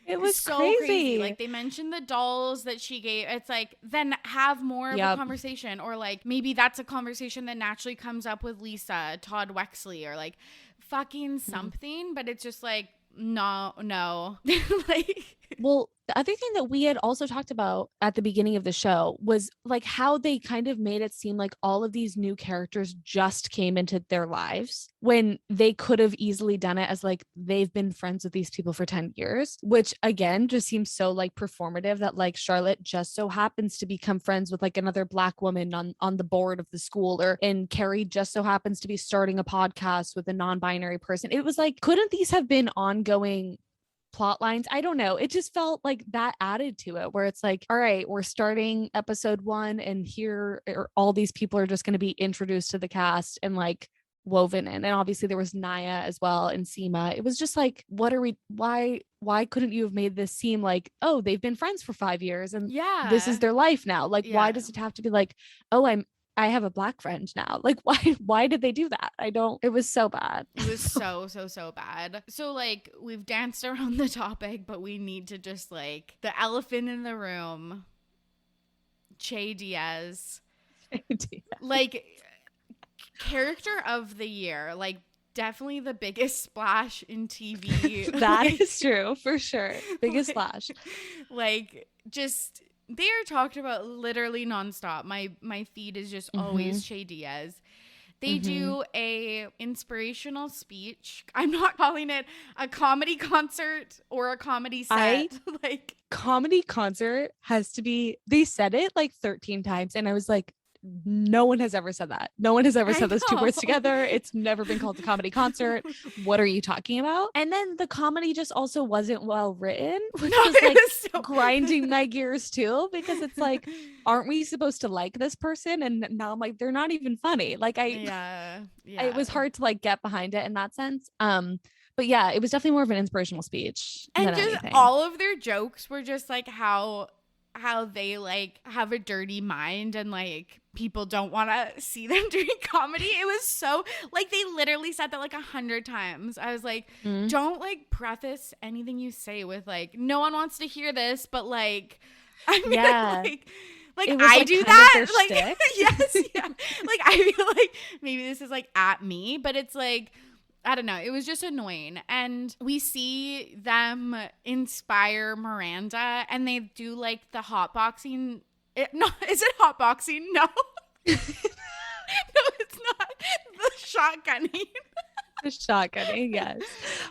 it was so crazy. Like, they mentioned the dolls that she gave. It's like, then have more of a conversation, or like maybe that's a conversation that naturally comes up with Lisa, Todd Wexley, or like fucking something. But it's just like, no. Like, well, the other thing that we had also talked about at the beginning of the show was like how they kind of made it seem like all of these new characters just came into their lives when they could have easily done it as like, they've been friends with these people for 10 years, which again just seems so like performative, that like Charlotte just so happens to become friends with like another Black woman on the board of the school, and Carrie just so happens to be starting a podcast with a non-binary person. It was like, couldn't these have been ongoing plot lines? I don't know. It just felt like that added to it, where it's like, all right, we're starting episode 1 and here all these people are just going to be introduced to the cast and like woven in. And obviously there was Naya as well and Seema. It was just like, why couldn't you have made this seem like, oh, they've been friends for 5 years and this is their life now? Like, why does it have to be like, oh, I have a Black friend now? Like, why did they do that? It was so bad. It was so bad. So like, we've danced around the topic, but we need to just like, the elephant in the room, Che Diaz. Like, character of the year, like definitely the biggest splash in TV. That is true, for sure. Biggest splash. Like, just They are talked about literally nonstop. My feed is just Mm-hmm. always Che Diaz. They Mm-hmm. do a inspirational speech. I'm not calling it a comedy concert or a comedy I set. Like, comedy concert has to be, they said it like 13 times and I was like, no one has ever said that. No one has ever I said those two know. words together. It's never been called a comedy concert. What are you talking about? And then the comedy just also wasn't well written, No, which was it like was so grinding my gears too, because it's like, aren't we supposed to like this person? And now I'm like, they're not even funny. Like Yeah. it Yeah. was hard to like get behind it in that sense. But yeah, it was definitely more of an inspirational speech than And just anything. all of their jokes were just like how they like have a dirty mind and like people don't want to see them doing comedy. It was so like they literally said that like 100 times. I was like, Mhm. don't like preface anything you say with like no one wants to hear this, but like I'm gonna Yeah. like It was I like do kind of their that. Like shtick. yes, yeah. Like I feel like maybe this is like at me, but it's like I don't know. It was just annoying. And we see them inspire Miranda and they do like the hotboxing. No, is it hotboxing? No. No, it's not. The shotgunning. The shotgunning, yes.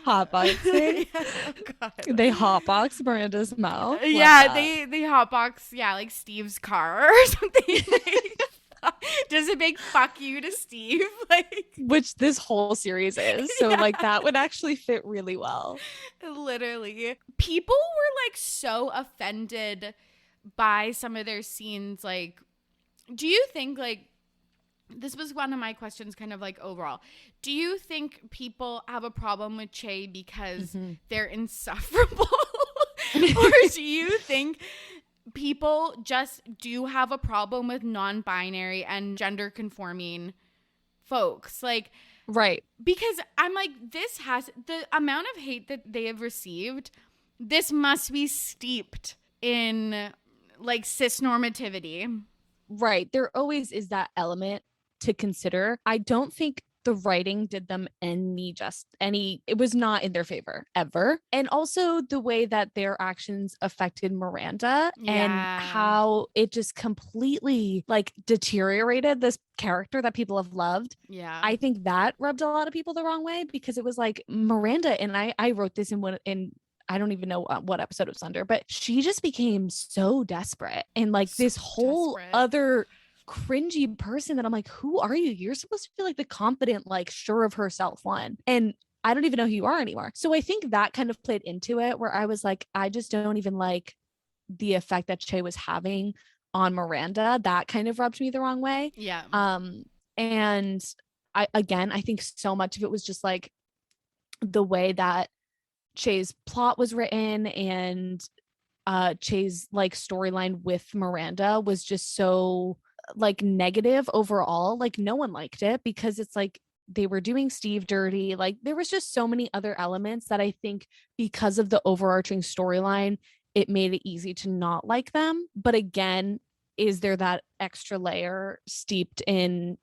Hotboxing. Yeah, oh God. They hotbox Miranda's mouth. Love Yeah, that. they hotbox, yeah, like Steve's car or something. Like, just a big fuck you to Steve. Like, Which this whole series is. So yeah. like that would actually fit really well. Literally. People were like so offended by some of their scenes. Like, do you think like this was one of my questions kind of like overall. Do you think people have a problem with Che because Mm-hmm. they're insufferable? Or do you think people just do have a problem with non-binary and gender conforming folks? Like Right. because I'm like, this has the amount of hate that they have received. This must be steeped in like cis normativity. Right. There always is that element to consider. I don't think the writing did them any it was not in their favor ever. And also the way that their actions affected Miranda and Yeah. how it just completely like deteriorated this character that people have loved. Yeah. I think that rubbed a lot of people the wrong way because it was like Miranda, and I wrote this in I don't even know what episode it was under, but she just became so desperate and like So this whole desperate. other cringy person that I'm like, who are you? You're supposed to be like the confident, like sure of herself one. And I don't even know who you are anymore. So I think that kind of played into it where I was like, I just don't even like the effect that Che was having on Miranda. That kind of rubbed me the wrong way. Yeah. And I think so much of it was just like the way that Che's plot was written and Che's like storyline with Miranda was just so like negative overall. Like no one liked it because it's like they were doing Steve dirty. Like there was just so many other elements that I think because of the overarching storyline, it made it easy to not like them. But again, is there that extra layer steeped in,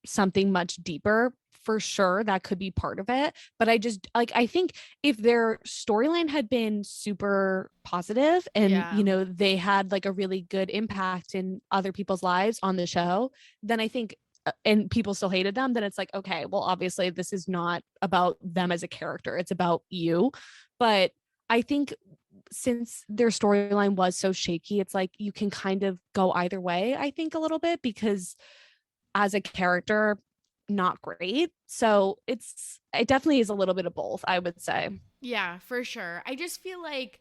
something much deeper? For sure, that could be part of it. But I just like, I think if their storyline had been super positive and, Yeah. they had like a really good impact in other people's lives on the show, then I think and people still hated them, then it's like, okay, well, obviously this is not about them as a character. It's about you. But I think since their storyline was so shaky, it's like you can kind of go either way, I think a little bit, because as a character, not great. So it definitely is a little bit of both, I would say. Yeah, for sure. I just feel like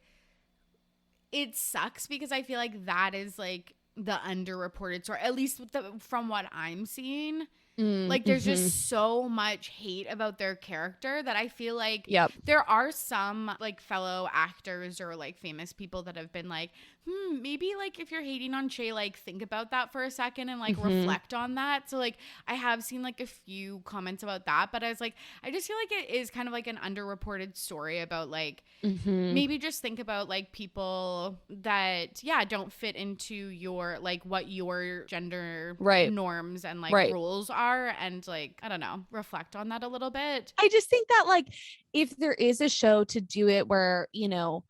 it sucks because I feel like that is like the underreported story, at least from what I'm seeing. Like there's Mm-hmm. just so much hate about their character that I feel like Yep. there are some like fellow actors or like famous people that have been like, maybe like if you're hating on Che, like think about that for a second and like Mm-hmm. reflect on that. So like I have seen like a few comments about that, but I was like, I just feel like it is kind of like an underreported story about like Mm-hmm. maybe just think about like people that don't fit into your like what your gender Right. norms and like Right. rules are, and like I don't know, reflect on that a little bit. I just think that like if there is a show to do it where,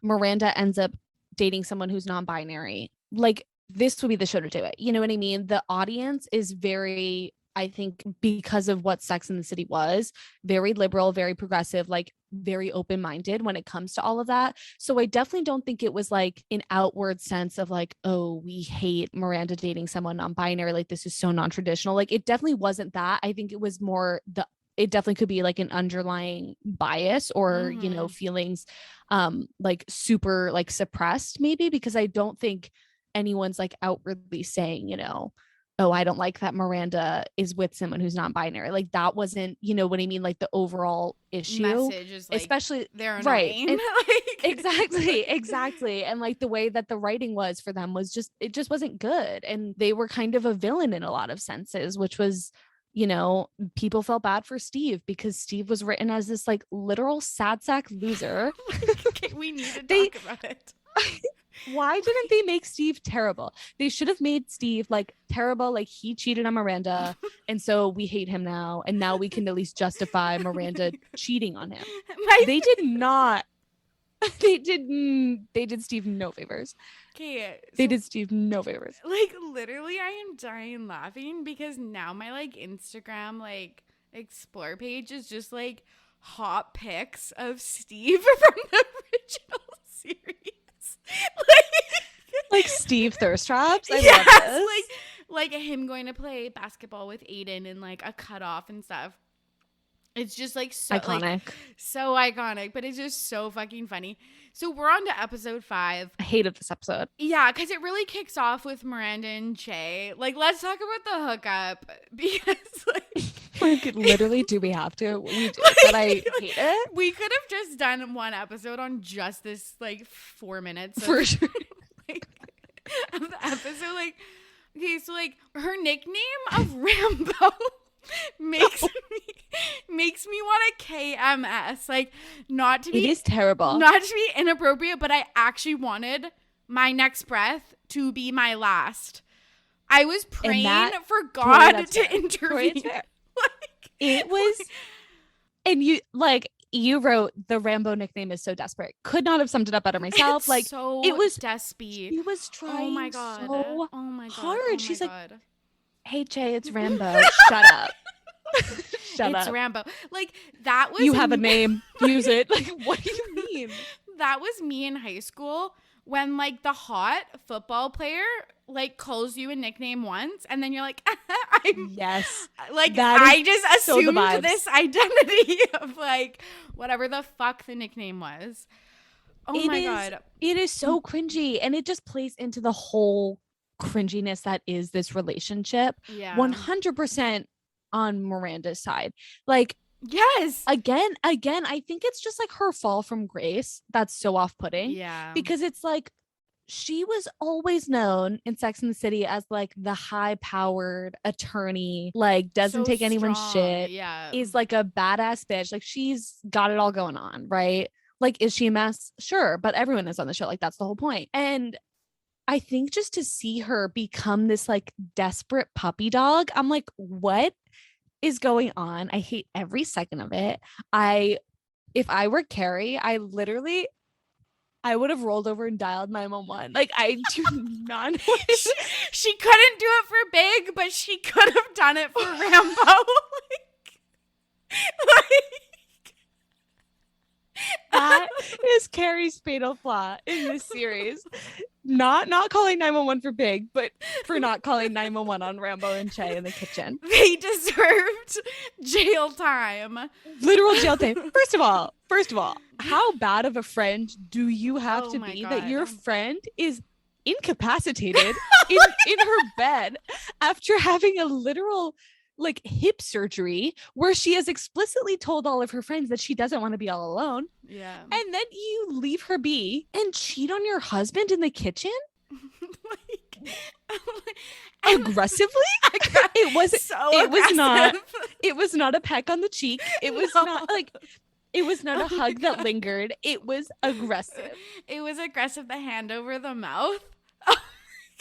Miranda ends up dating someone who's non-binary, like this would be the show to do it. You know what I mean? The audience is very, I think, because of what Sex and the City was, very liberal, very progressive, like very open-minded when it comes to all of that. So I definitely don't think it was like an outward sense of like, oh, we hate Miranda dating someone non-binary. Like this is so non-traditional. Like it definitely wasn't that. I think it was more it definitely could be like an underlying bias or, you know, feelings like super like suppressed maybe, because I don't think anyone's like outwardly saying, you know, oh, I don't like that Miranda is with someone who's non-binary. Like that wasn't, you know what I mean? Like the overall issue message is like, especially they're right. annoying. Like, Exactly. And like the way that the writing was for them was just, it just wasn't good. And they were kind of a villain in a lot of senses, which was, you know, people felt bad for Steve because Steve was written as this like literal sad sack loser. Okay, we need to talk about it. Why didn't they make Steve terrible? They should have made Steve like terrible, like he cheated on Miranda and so we hate him now, and now we can at least justify Miranda cheating on him. They did not. They did Steve no favors. Okay, so, they did Steve no favors. Like literally I am dying laughing because now my like Instagram like explore page is just like hot pics of Steve from the original series. Like Steve thirst traps. I yes, love this. like him going to play basketball with Aiden and like a cutoff and stuff. It's just like so iconic. Like, so iconic, but it's just so fucking funny. So we're on to episode 5. I hated this episode. Yeah, because it really kicks off with Miranda and Che. Like, let's talk about the hookup because, like literally, do we have to? We do, but I hate it. We could have just done one episode on just this, like, 4 minutes. For sure. Like, of the episode. Like, okay, so, like, her nickname of Rambo makes me want a KMS. Like, not to be, it is terrible, not to be inappropriate, but I actually wanted my next breath to be my last. I was praying for God to intervene. Like, it was, and you wrote the Rambo nickname is so desperate. Could not have summed it up better myself. It's like so it was despy. He was trying so hard. Oh She's my like, God. Hey Jay, it's Rambo. Shut up. It's Rambo. Like that was you have a name. Use it. Like, what do you mean? That was me in high school when like the hot football player like calls you a nickname once and then you're like, yes. Like I just assumed this identity of like whatever the fuck the nickname was. Oh my God. It is so cringy, and it just plays into the whole cringiness that is this relationship. Yeah. 100% on Miranda's side. Like, yes. Again, I think it's just like her fall from grace that's so off-putting. Yeah. Because it's like she was always known in Sex and the City as like the high-powered attorney, like doesn't take anyone's shit. Yeah. Is like a badass bitch. Like she's got it all going on, right? Like, is she a mess? Sure, but everyone is on the show. Like that's the whole point. And I think just to see her become this like desperate puppy dog, I'm like, what is going on? I hate every second of it. If I were Carrie, I would have rolled over and dialed 911. Like, I do not know. She couldn't do it for Big, but she could have done it for Rambo. That is Carrie's fatal flaw in this series. Not calling 911 for Big, but for not calling 911 on Rambo and Che in the kitchen. They deserved jail time. Literal jail time. First of all, how bad of a friend do you have to be that your friend is incapacitated in her bed after having a literal like hip surgery where she has explicitly told all of her friends that she doesn't want to be all alone. Yeah. And then you leave her be and cheat on your husband in the kitchen? Aggressively? It was not a peck on the cheek. It was not a hug that lingered. It was aggressive. It was aggressive, the hand over the mouth.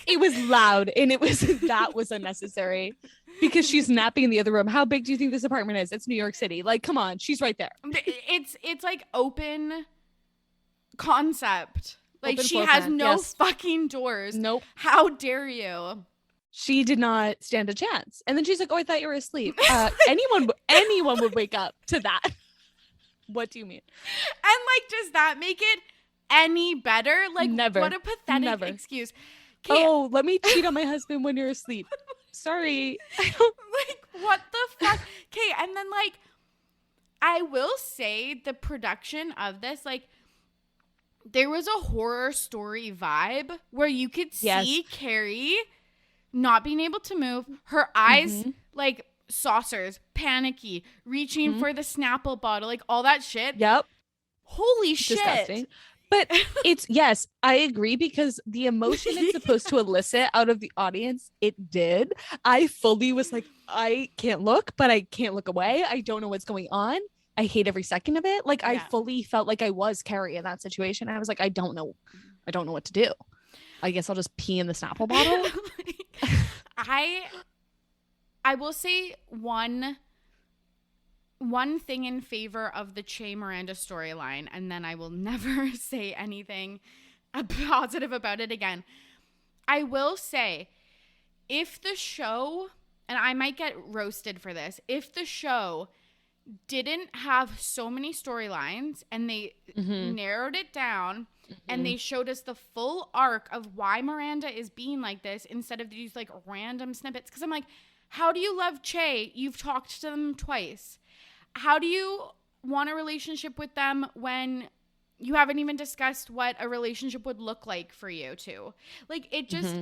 It was loud, and that was unnecessary because she's napping in the other room. How big do you think this apartment is? It's New York City. Like, come on, she's right there. It's like open concept. Like, Open she floor has plan. no Yes. fucking doors. Nope. How dare you? She did not stand a chance. And then she's like, oh, I thought you were asleep. Anyone would wake up to that. What do you mean? And like, does that make it any better? Like, Never. what a pathetic Never. excuse. Oh, let me cheat on my husband when you're asleep. Sorry. Like, what the fuck? Okay, and then like, I will say the production of this, like, there was a horror story vibe where you could see Carrie not being able to move, her eyes like saucers, panicky, reaching for the Snapple bottle, like all that shit. Yep. Holy shit. Disgusting. But it's, yes, I agree, because the emotion it's supposed to elicit out of the audience, it did. I fully was like, I can't look, but I can't look away. I don't know what's going on. I hate every second of it. Like, I fully felt like I was Carrie in that situation. I was like, I don't know what to do. I guess I'll just pee in the Snapple bottle. I will say one thing in favor of the Che Miranda storyline, and then I will never say anything positive about it again. I will say, if the show, and I might get roasted for this, if the show didn't have so many storylines and they narrowed it down and they showed us the full arc of why Miranda is being like this instead of these like random snippets, because I'm like, how do you love Che? You've talked to them twice. How do you want a relationship with them when you haven't even discussed what a relationship would look like for you two? Like, it just,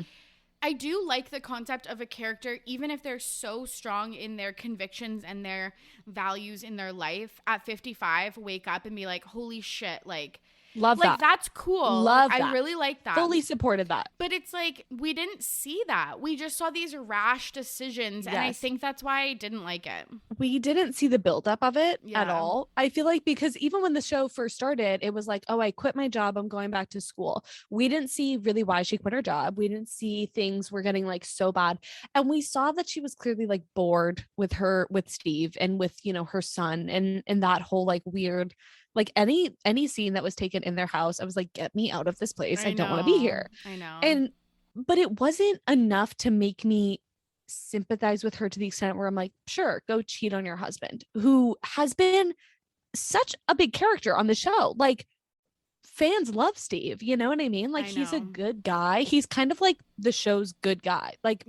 I do like the concept of a character, even if they're so strong in their convictions and their values in their life, at 55, wake up and be like, holy shit, like, Love like that. That's cool. Love I that. really like that. Fully supported that. But it's like, we didn't see that. We just saw these rash decisions. And I think that's why I didn't like it. We didn't see the buildup of it at all. I feel like, because even when the show first started, it was like, oh, I quit my job, I'm going back to school. We didn't see really why she quit her job. We didn't see things were getting like so bad. And we saw that she was clearly like bored with Steve and with, you know, her son and that whole like weird, like any scene that was taken in their house, I was like, get me out of this place. I don't want to be here. I know. But it wasn't enough to make me sympathize with her to the extent where I'm like, sure, go cheat on your husband, who has been such a big character on the show. Like, fans love Steve, you know what I mean? Like, he's a good guy. He's kind of like the show's good guy. Like,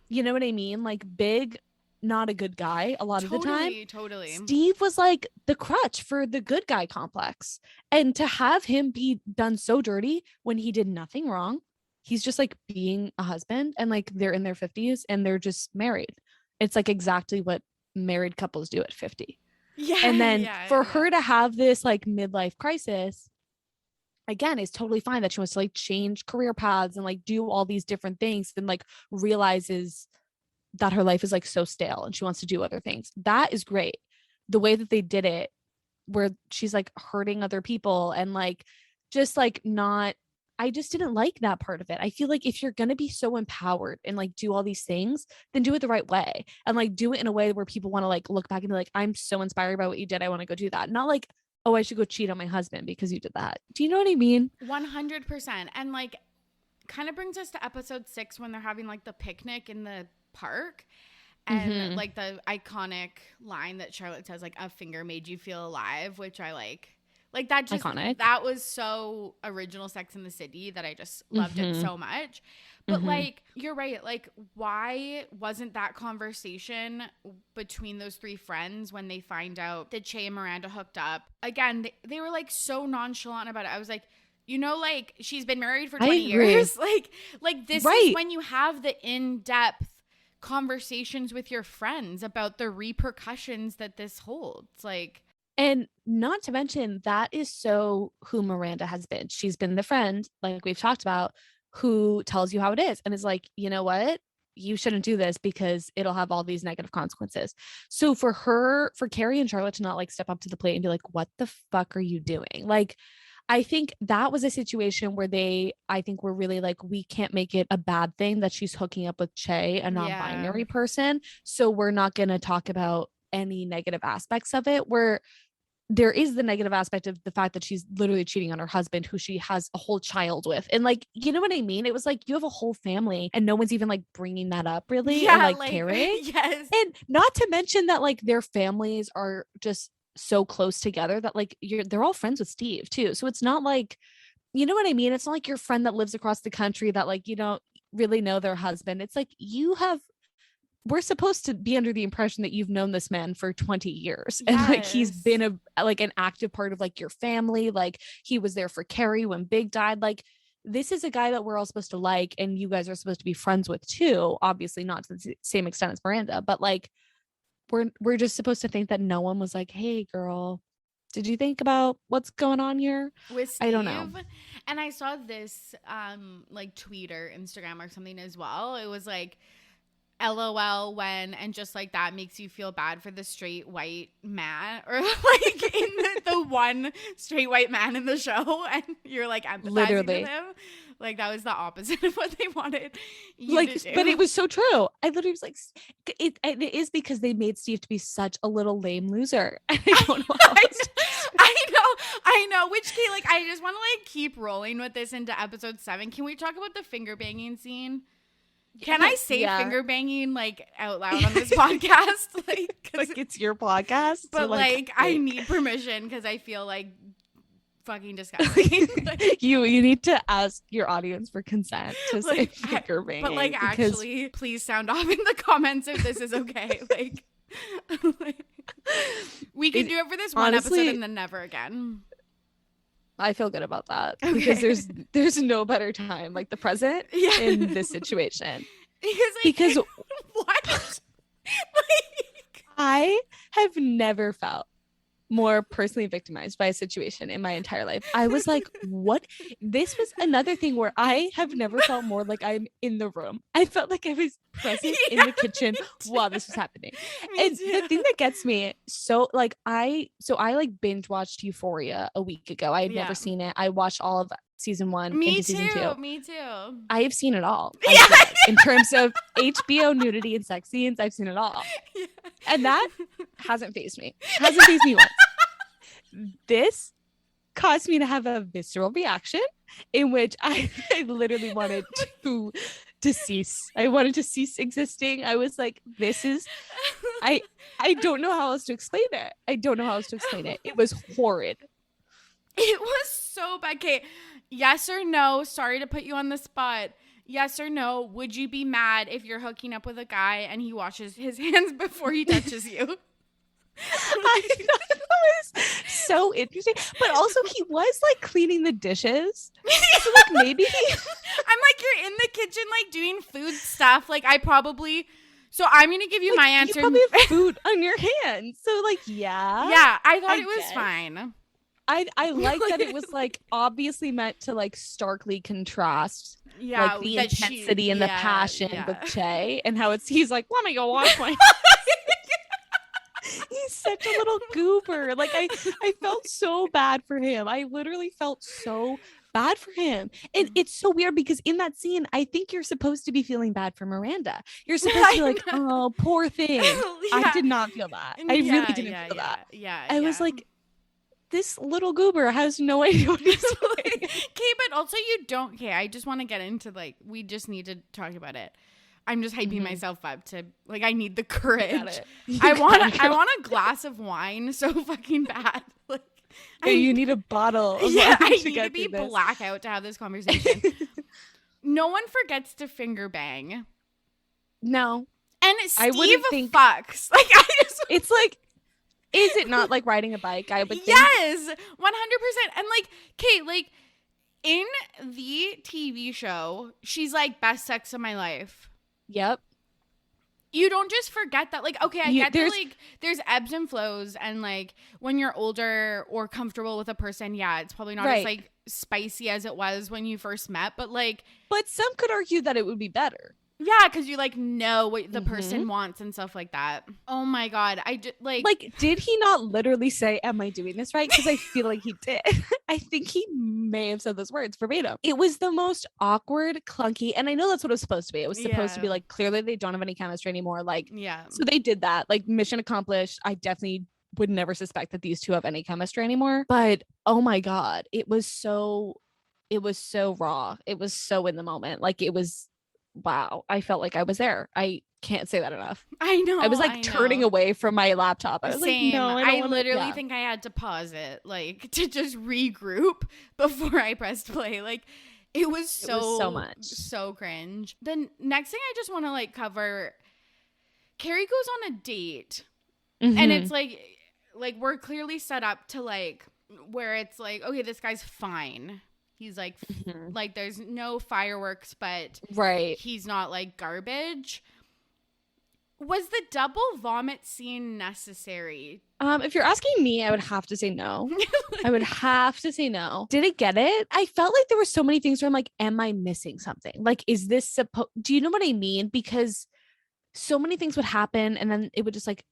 you know what I mean? Like, big, not a good guy a lot of the time. Totally. Steve was like the crutch for the good guy complex. And to have him be done so dirty when he did nothing wrong, he's just like being a husband, and like they're in their 50s and they're just married. It's like exactly what married couples do at 50. Yeah. And then for her to have this like midlife crisis, again, is totally fine that she wants to like change career paths and like do all these different things, and like realizes that her life is like so stale and she wants to do other things. That is great. The way that they did it, where she's like hurting other people and like just like not, I just didn't like that part of it. I feel like if you're going to be so empowered and like do all these things, then do it the right way, and like do it in a way where people want to like look back and be like, I'm so inspired by what you did, I want to go do that. Not like, oh, I should go cheat on my husband because you did that. Do you know what I mean? 100%. And like, kind of brings us to episode 6 when they're having like the picnic in the park, and like the iconic line that Charlotte says, like, a finger made you feel alive, which I like that. Just iconic. That was so original Sex in the City that I just loved it so much. But like, you're right, like, why wasn't that conversation between those three friends when they find out that Che and Miranda hooked up? Again, they were like so nonchalant about it. I was like, you know, like, she's been married for 20 years. Like this is when you have the in-depth conversations with your friends about the repercussions that this holds. Like, and not to mention, that is so who Miranda has been. She's been the friend, like we've talked about, who tells you how it is and is like, you know what, you shouldn't do this because it'll have all these negative consequences. So for Carrie and Charlotte to not like step up to the plate and be like, what the fuck are you doing? Like, I think that was a situation where I think were really like, we can't make it a bad thing that she's hooking up with Che, a non-binary person. So we're not going to talk about any negative aspects of it. Where there is the negative aspect of the fact that she's literally cheating on her husband, who she has a whole child with. And like, you know what I mean? It was like, you have a whole family and no one's even like bringing that up really, or like caring. Yes. And not to mention that like their families are just so close together that like they're all friends with Steve too. So it's not like, you know what I mean? It's not like your friend that lives across the country that like, you don't really know their husband. It's like we're supposed to be under the impression that you've known this man for 20 years and like he's been an active part of like your family. Like he was there for Carrie when Big died. Like this is a guy that we're all supposed to like, and you guys are supposed to be friends with too. Obviously not to the same extent as Miranda, but like we're just supposed to think that no one was like, hey girl, did you think about what's going on here with Steve? I don't know. And I saw this like tweet or Instagram or something as well. It was like, LOL when, and just like that makes you feel bad for the straight white man, or like in the one straight white man in the show, and you're like empathizing literally with him. Like that was the opposite of what they wanted you like to do. But it was so true. I literally was like, it is because they made Steve to be such a little lame loser. I don't know how else to I know. Which Kate, like I just want to like keep rolling with this into episode 7. Can we talk about the finger banging scene? Can I say finger banging like out loud on this podcast? Like it's your podcast, but like I need permission because I feel like fucking disgusting. Like, you need to ask your audience for consent to say finger banging. But like actually, please sound off in the comments if this is okay. Like we can do it for this one episode and then never again. I feel good about that because there's no better time like the present in this situation. Because what? Like, I have never felt more personally victimized by a situation in my entire life. I was like, what? This was another thing where I have never felt more like I'm in the room. I felt like I was present in the kitchen while this was happening. And the thing that gets me, so I binge watched Euphoria a week ago. I had never seen it. I watched all of season 1 into season 2. Me too. I have seen it all. In terms of HBO nudity and sex scenes, I've seen it all. Yeah. And that hasn't fazed me. Hasn't fazed me once. This caused me to have a visceral reaction in which I literally wanted to cease. I wanted to cease existing. I was like, this is I don't know how else to explain it. It was horrid. It was so bad. Okay, yes or no? Sorry to put you on the spot. Yes or no? Would you be mad if you're hooking up with a guy and he washes his hands before he touches you? I thought it was so interesting, but also he was like cleaning the dishes. So like maybe I'm like, you're in the kitchen like doing food stuff. Like I probably. So I'm gonna give you my answer. You probably have food on your hands. So like yeah. I thought it was fine. I like that it was like obviously meant to like starkly contrast like the intensity and the passion with Che, and how he's like, let me go wash my he's such a little goober. Like I felt so bad for him. I literally felt so bad for him. And it's so weird because in that scene, I think you're supposed to be feeling bad for Miranda. You're supposed to be like, oh, poor thing. I did not feel that. I really didn't feel that. I was like, this little goober has no idea what he's doing. Okay, but also you don't. Okay, I just want to get into like, we just need to talk about it. I'm just hyping myself up to like, I need the courage. I want a glass of wine so fucking bad. Like, you need a bottle of wine I need to be blackout to have this conversation. No one forgets to finger bang. No. And Steve fucks. Like it's like, is it not like riding a bike? I would think. Yes, 100%. And like, Kate, like in the TV show, she's like, best sex of my life. Yep. You don't just forget that. Like, okay, I get that like there's ebbs and flows, and like when you're older or comfortable with a person, yeah, it's probably not as like spicy as it was when you first met, but some could argue that it would be better. Yeah, because you like know what the person wants and stuff like that. Oh my God. I just like did he not literally say, am I doing this right? Because I feel like he did. I think he may have said those words verbatim. It was the most awkward, clunky, and I know that's what it was supposed to be. It was supposed to be like, clearly they don't have any chemistry anymore. Like, so they did that. Like, mission accomplished. I definitely would never suspect that these two have any chemistry anymore. But oh my God, it was so raw. It was so in the moment. Like it was, wow. I felt like I was there. I can't say that enough. I know. I was like turning away from my laptop. I was Same. like, no, I literally think I had to pause it, like to just regroup before I pressed play. Like it was so cringe. The next thing I just want to like cover, Carrie goes on a date, and it's like we're clearly set up to like where it's like, okay, this guy's fine. He's like, like there's no fireworks, but he's not like garbage. Was the double vomit scene necessary? If you're asking me, I would have to say no. I would have to say no. Did it get it? I felt like there were so many things where I'm like, am I missing something? Like, is this do you know what I mean? Because so many things would happen and then it would just like,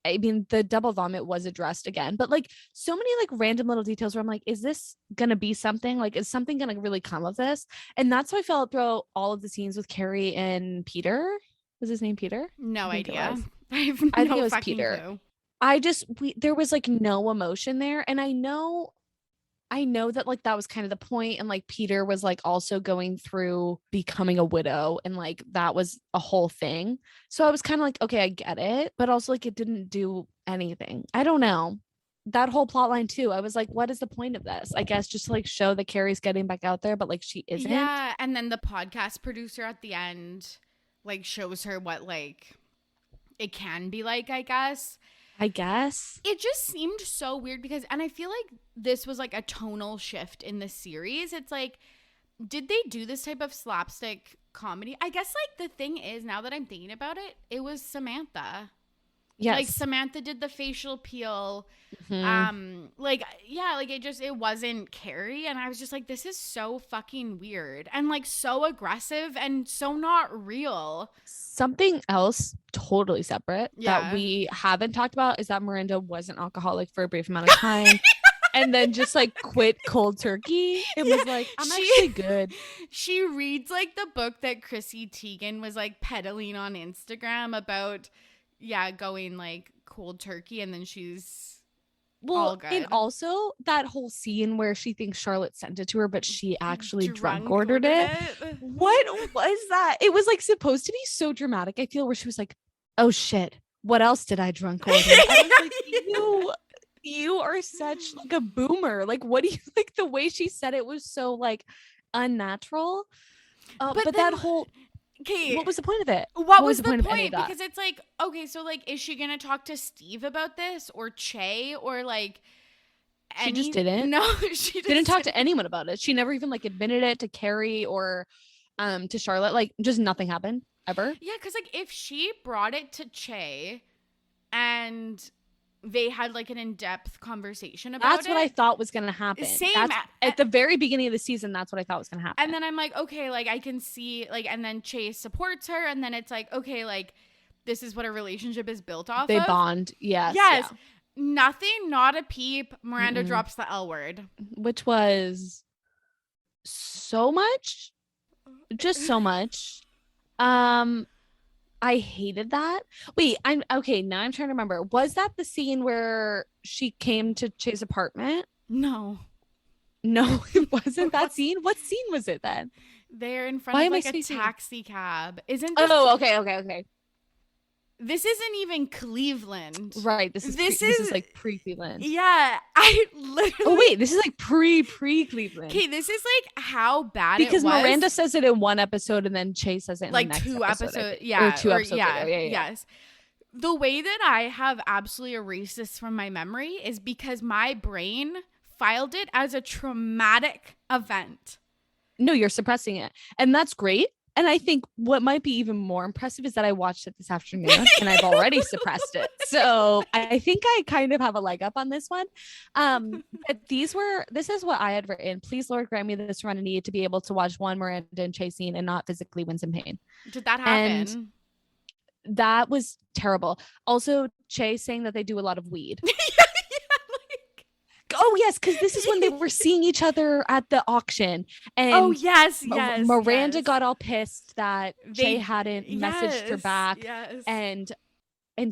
I mean, the double vomit was addressed again, but like so many like random little details where I'm like, is this going to be something? Like, is something going to really come of this? And that's how I felt throughout all of the scenes with Carrie and Peter. Was his name Peter? No idea. I think it was Peter. Clue. There was like no emotion there. And I know that like that was kind of the point. And like Peter was like also going through becoming a widow and like that was a whole thing. So I was kind of like, okay, I get it. But also like it didn't do anything. I don't know. That whole plot line too. I was like, what is the point of this? I guess just to like show that Carrie's getting back out there, but like she isn't. Yeah. And then the podcast producer at the end like shows her what like it can be like, I guess it just seemed so weird because, and I feel like this was like a tonal shift in the series. It's like, did they do this type of slapstick comedy? I guess like the thing is, now that I'm thinking about it, it was Samantha. Yes. Like Samantha did the facial peel. Like, yeah, like it wasn't Carrie. And I was just like, this is so fucking weird and like so aggressive and so not real. Something else totally separate that we haven't talked about is that Miranda was an alcoholic for a brief amount of time. And then just like quit cold turkey. It was like, I'm actually good. She reads like the book that Chrissy Teigen was like peddling on Instagram about going like cold turkey, and then she's all good. And also that whole scene where she thinks Charlotte sent it to her, but she actually drunk ordered it. What was that? It was like supposed to be so dramatic, I feel, where she was like, oh shit, what else did I drunk order? I was like, you are such like a boomer. Like, what do you like? The way she said it was so like unnatural. But that whole Okay, what was the point of it? What was the point? Because it's like, okay, so like, is she gonna talk to Steve about this or Che or like? She just didn't. No, she didn't talk to anyone about it. She never even like admitted it to Carrie or to Charlotte. Like, just nothing happened ever. Yeah, because like if she brought it to Che and they had like an in-depth conversation about that's what I thought was gonna happen. Same at the very beginning of the season. That's what I thought was gonna happen. And then I'm like, okay, like I can see like, and then Chase supports her, and then it's like, okay, like this is what a relationship is built off. They bond. Yes. Yeah. Nothing. Not a peep. Miranda drops the L word, which was so much, just so much. I hated that. Wait, I'm okay. Now I'm trying to remember. Was that the scene where she came to Chase's apartment? No, it wasn't that scene. What scene was it then? They're in front of like a taxi cab. Isn't this okay. This isn't even Cleveland. Right. This is like pre-Cleveland. Yeah. I literally. Oh, wait. This is like pre-Cleveland. Okay. This is like how bad it was. Because Miranda says it in one episode and then Chase says it in like the next two episodes. Yeah. Or two episodes. Yeah. Yes. The way that I have absolutely erased this from my memory is because my brain filed it as a traumatic event. No, you're suppressing it. And that's great. And I think what might be even more impressive is that I watched it this afternoon and I've already suppressed it. So I think I kind of have a leg up on this one. But this is what I had written. Please, Lord, grant me the serenity to be able to watch one Miranda and Chase scene and not physically wince in pain. Did that happen? And that was terrible. Also, Chase saying that they do a lot of weed. Oh yes, because this is when they were seeing each other at the auction, and Miranda got all pissed that Che hadn't messaged her back, and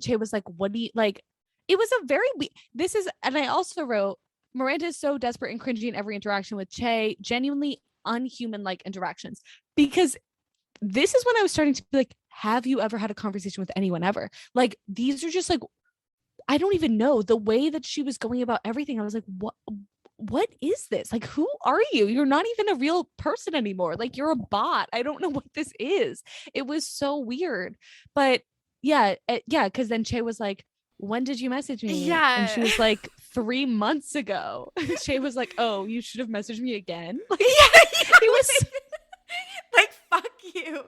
Che was like, "What do you like?" it was a very this is, and I also wrote, Miranda is so desperate and cringy in every interaction with Che, genuinely unhuman like interactions, because this is when I was starting to be like, have you ever had a conversation with anyone ever? Like, these are just like, I don't even know the way that she was going about everything. I was like, what is this? Like, who are you? You're not even a real person anymore. Like, you're a bot. I don't know what this is. It was so weird. But yeah, because then Che was like, when did you message me? And she Yeah. was like, 3 months ago. And Che was like, oh, you should have messaged me again. Like, Yeah, it was like, fuck you.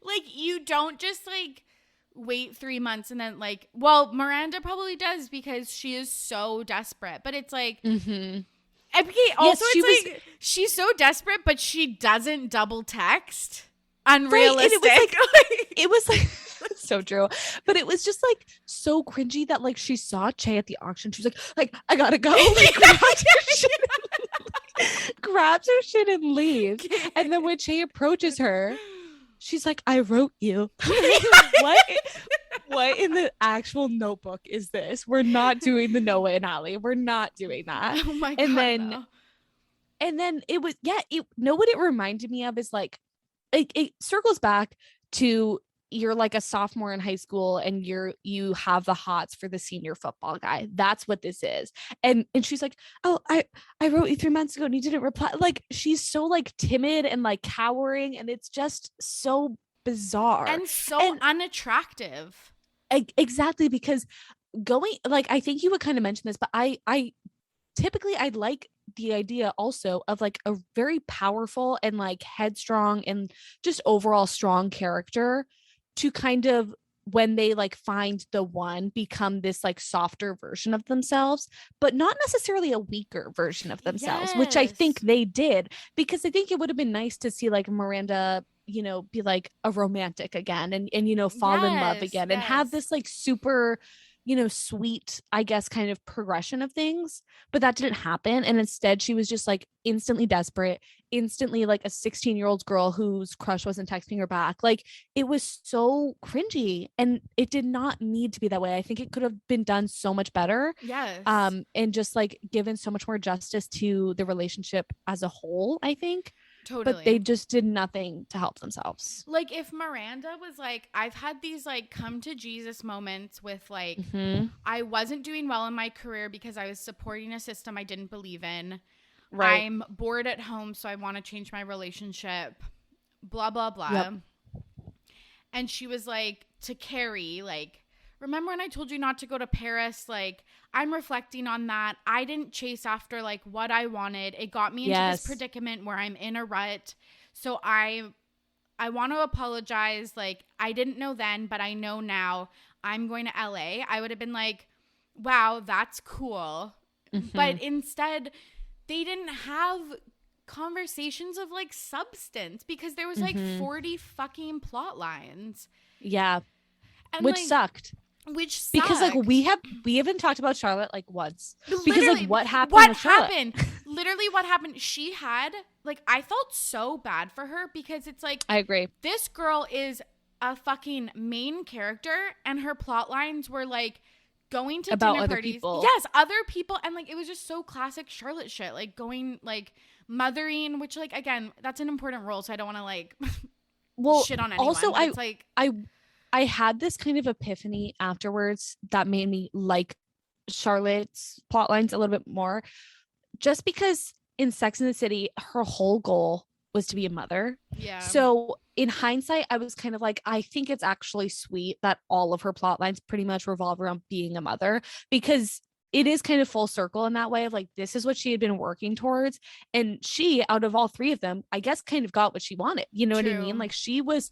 Like, you don't just like wait 3 months and then like, well, Miranda probably does because she is so desperate. But it's like, okay, also yes, it's like she's so desperate, but she doesn't double text. Unrealistic. Right, and it was like so true, but it was just like so cringy that like she saw Che at the auction. She was like I gotta go. Like, grabs her shit and leaves. And then when Che approaches her, she's like, I wrote you. What in the actual notebook is this? We're not doing the Noah and Allie. We're not doing that. Oh my and god. then no. and then it was, what it reminded me of is like, it circles back to, you're like a sophomore in high school and you have the hots for the senior football guy. That's what this is. And she's like, oh, I wrote you 3 months ago and you didn't reply. Like, she's so like timid and like cowering, and it's just so bizarre and so unattractive. Exactly, because going, like, I think you would kind of mention this, but I typically I like the idea also of like a very powerful and like headstrong and just overall strong character to kind of, when they like find the one, become this like softer version of themselves, but not necessarily a weaker version of themselves, which I think they did, because I think it would have been nice to see like Miranda, be like a romantic again and fall in love again and have this like super, sweet, I guess, kind of progression of things. But that didn't happen. And instead she was just like instantly desperate, instantly like a 16-year-old girl whose crush wasn't texting her back. Like, it was so cringy, and it did not need to be that way. I think it could have been done so much better. Yes. And just like given so much more justice to the relationship as a whole, I think. Totally. But they just did nothing to help themselves. Like, if Miranda was like, I've had these like come to Jesus moments with like, I wasn't doing well in my career because I was supporting a system I didn't believe in. Right. I'm bored at home, so I want to change my relationship. Blah, blah, blah. Yep. And she was like, to Carrie, like, remember when I told you not to go to Paris? Like, I'm reflecting on that. I didn't chase after like what I wanted. It got me into this predicament where I'm in a rut. So I want to apologize. Like, I didn't know then, but I know now. I'm going to LA. I would have been like, wow, that's cool. But instead, they didn't have conversations of like substance, because there was like 40 fucking plot lines. Yeah. And which like, sucked. Which sucked. Because like we haven't talked about Charlotte like once. Literally, because like what happened? Literally what happened? She had like, I felt so bad for her, because it's like, I agree. This girl is a fucking main character, and her plot lines were like going to about dinner other parties. People. Yes, other people. And like, it was just so classic Charlotte shit. Like going like mothering, which like, again, that's an important role. So I don't want to like shit on anyone. Also, it's like I had this kind of epiphany afterwards that made me like Charlotte's plot lines a little bit more, just because in Sex and the City, her whole goal was to be a mother. Yeah. So in hindsight, I was kind of like, I think it's actually sweet that all of her plot lines pretty much revolve around being a mother, because it is kind of full circle in that way of like, this is what she had been working towards. And she, out of all three of them, I guess kind of got what she wanted. You know What I mean? Like, she was,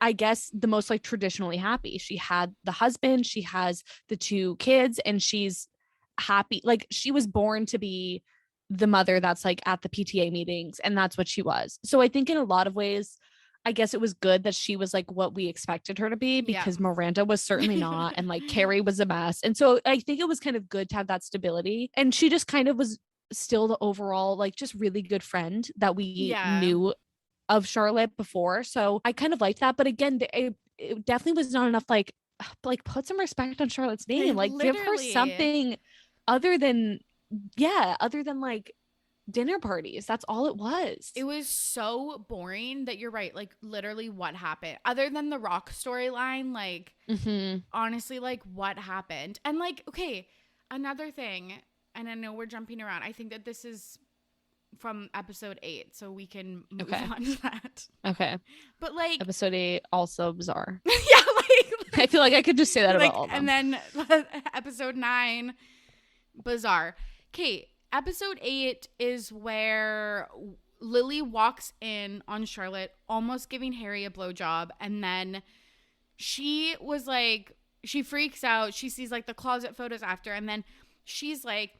I guess, the most like traditionally happy. She had the husband, she has the 2 kids, and she's happy. Like, she was born to be the mother that's like at the PTA meetings, and that's what she was. So I think in a lot of ways, I guess it was good that she was like what we expected her to be, because Miranda was certainly not. And like Carrie was a mess. And so I think it was kind of good to have that stability. And she just kind of was still the overall, like, just really good friend that we knew of Charlotte before. So I kind of liked that. But again, it definitely was not enough like like put some respect on Charlotte's name. Like give her Literally. something other than like dinner parties. That's all it was. It was so boring that you're right. Like literally what happened? Other than the Rock storyline, like honestly, like what happened? And like, okay, another thing, and I know we're jumping around. I think that this is from episode 8, so we can move on to that. Okay. But like episode 8 also bizarre. Yeah, like I feel like I could just say that about all of them. And then episode 9, bizarre. Okay, episode 8 is where Lily walks in on Charlotte, almost giving Harry a blowjob, and then she was like, she freaks out. She sees like the closet photos after, and then she's like,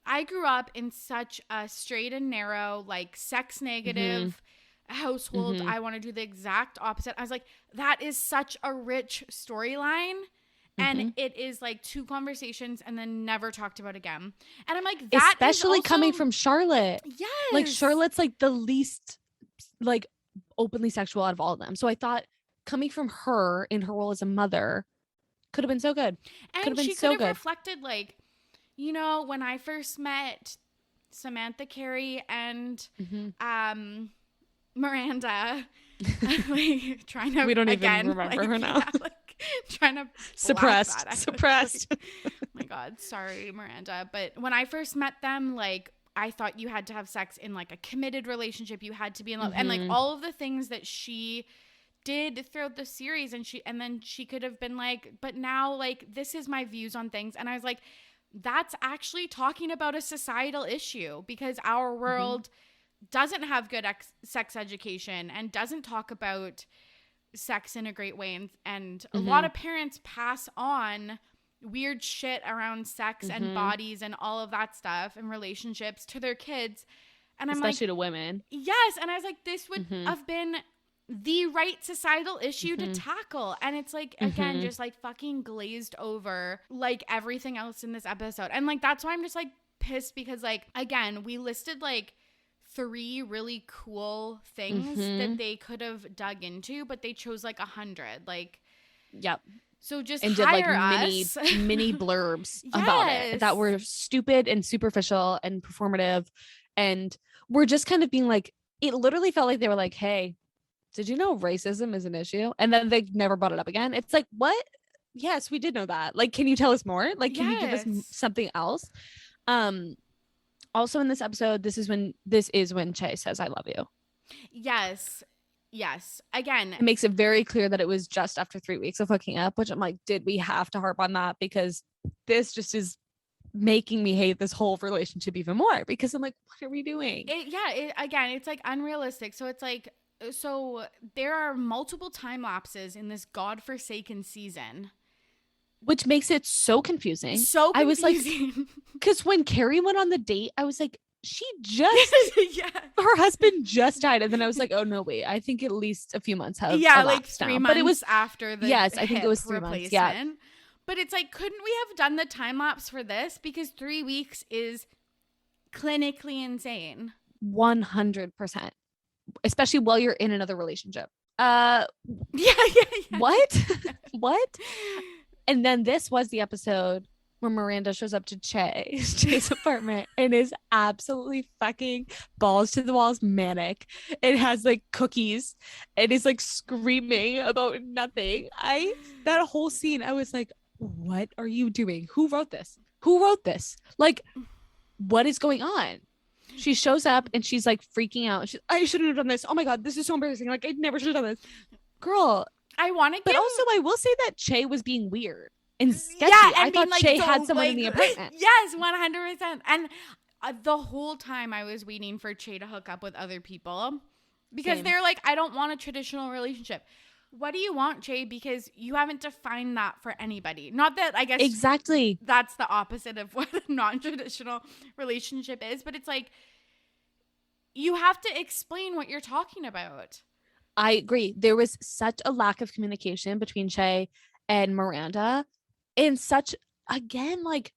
I grew up in such a straight and narrow, like sex negative household. I want to do the exact opposite. I was like, that is such a rich storyline. And it is like 2 conversations and then never talked about again. And I'm like, that especially is also coming from Charlotte. Yes. Like Charlotte's like the least like openly sexual out of all of them. So I thought coming from her in her role as a mother could have been so good. And she could have reflected like, you know, when I first met Samantha Carey and Miranda, like trying to, we don't even remember her now. Yeah, like trying to suppressed. Oh my God, sorry, Miranda. But when I first met them, like I thought you had to have sex in like a committed relationship. You had to be in love, and like all of the things that she did throughout the series, and then she could have been like, but now like this is my views on things, and I was like, that's actually talking about a societal issue because our world doesn't have good sex education and doesn't talk about sex in a great way. And a lot of parents pass on weird shit around sex and bodies and all of that stuff and relationships to their kids. And I'm especially to women. Yes. And I was like, this would have been the right societal issue to tackle. And it's like, again, just like fucking glazed over like everything else in this episode. And like, that's why I'm just like pissed because like, again, we listed like 3 really cool things that they could have dug into, but they chose like 100. Like, yep. So just and hire did like mini blurbs about it that were stupid and superficial and performative. And we're just kind of being like, it literally felt like they were like, hey, did you know racism is an issue? And then they never brought it up again. It's like, what? Yes, we did know that. Like, can you tell us more? Like, can you give us something else? Also in this episode, this is when Che says, I love you. Yes. Again, it makes it very clear that it was just after 3 weeks of hooking up, which I'm like, did we have to harp on that? Because this just is making me hate this whole relationship even more because I'm like, what are we doing? Again, it's like unrealistic. So it's like, so there are multiple time lapses in this godforsaken season, which makes it so confusing. I was like, because when Carrie went on the date, I was like, she just her husband just died, and then I was like, oh no, wait, I think at least a few months have like 3 months, but it was after the I think it was 3 months. Yeah, but it's like, couldn't we have done the time lapse for this? Because 3 weeks is clinically insane. 100%, especially while you're in another relationship. Yeah. What? And then this was the episode where Miranda shows up to Che's apartment and is absolutely fucking balls to the walls manic. It has like cookies and is like screaming about nothing. That whole scene, I was like, what are you doing? Who wrote this? Like, what is going on? She shows up and she's like freaking out. I shouldn't have done this. Oh my God, this is so embarrassing. Like, I never should have done this. Girl. But also I will say that Che was being weird and sketchy. I thought like, Che had someone in the apartment. Yes, 100%. And the whole time I was waiting for Che to hook up with other people because they're like, I don't want a traditional relationship. What do you want, Che? Because you haven't defined that for anybody. Not that I guess exactly that's the opposite of what a non-traditional relationship is, but it's like you have to explain what you're talking about. I agree. There was such a lack of communication between Che and Miranda, and such, again, like,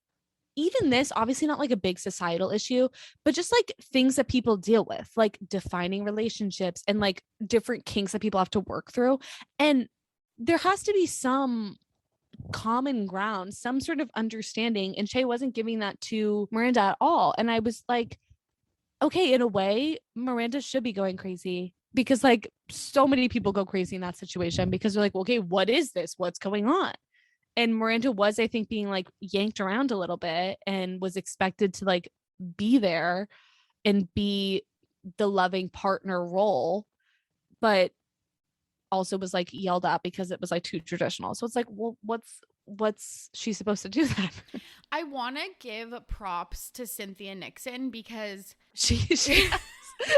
even this, obviously not like a big societal issue, but just like things that people deal with, like defining relationships and like different kinks that people have to work through. And there has to be some common ground, some sort of understanding. And Shay wasn't giving that to Miranda at all. And I was like, okay, in a way, Miranda should be going crazy because like so many people go crazy in that situation because they're like, well, okay, what is this? What's going on? And Miranda was, I think, being like yanked around a little bit and was expected to like be there and be the loving partner role, but also was like yelled at because it was like too traditional. So it's like, well, what's she supposed to do then? I want to give props to Cynthia Nixon because she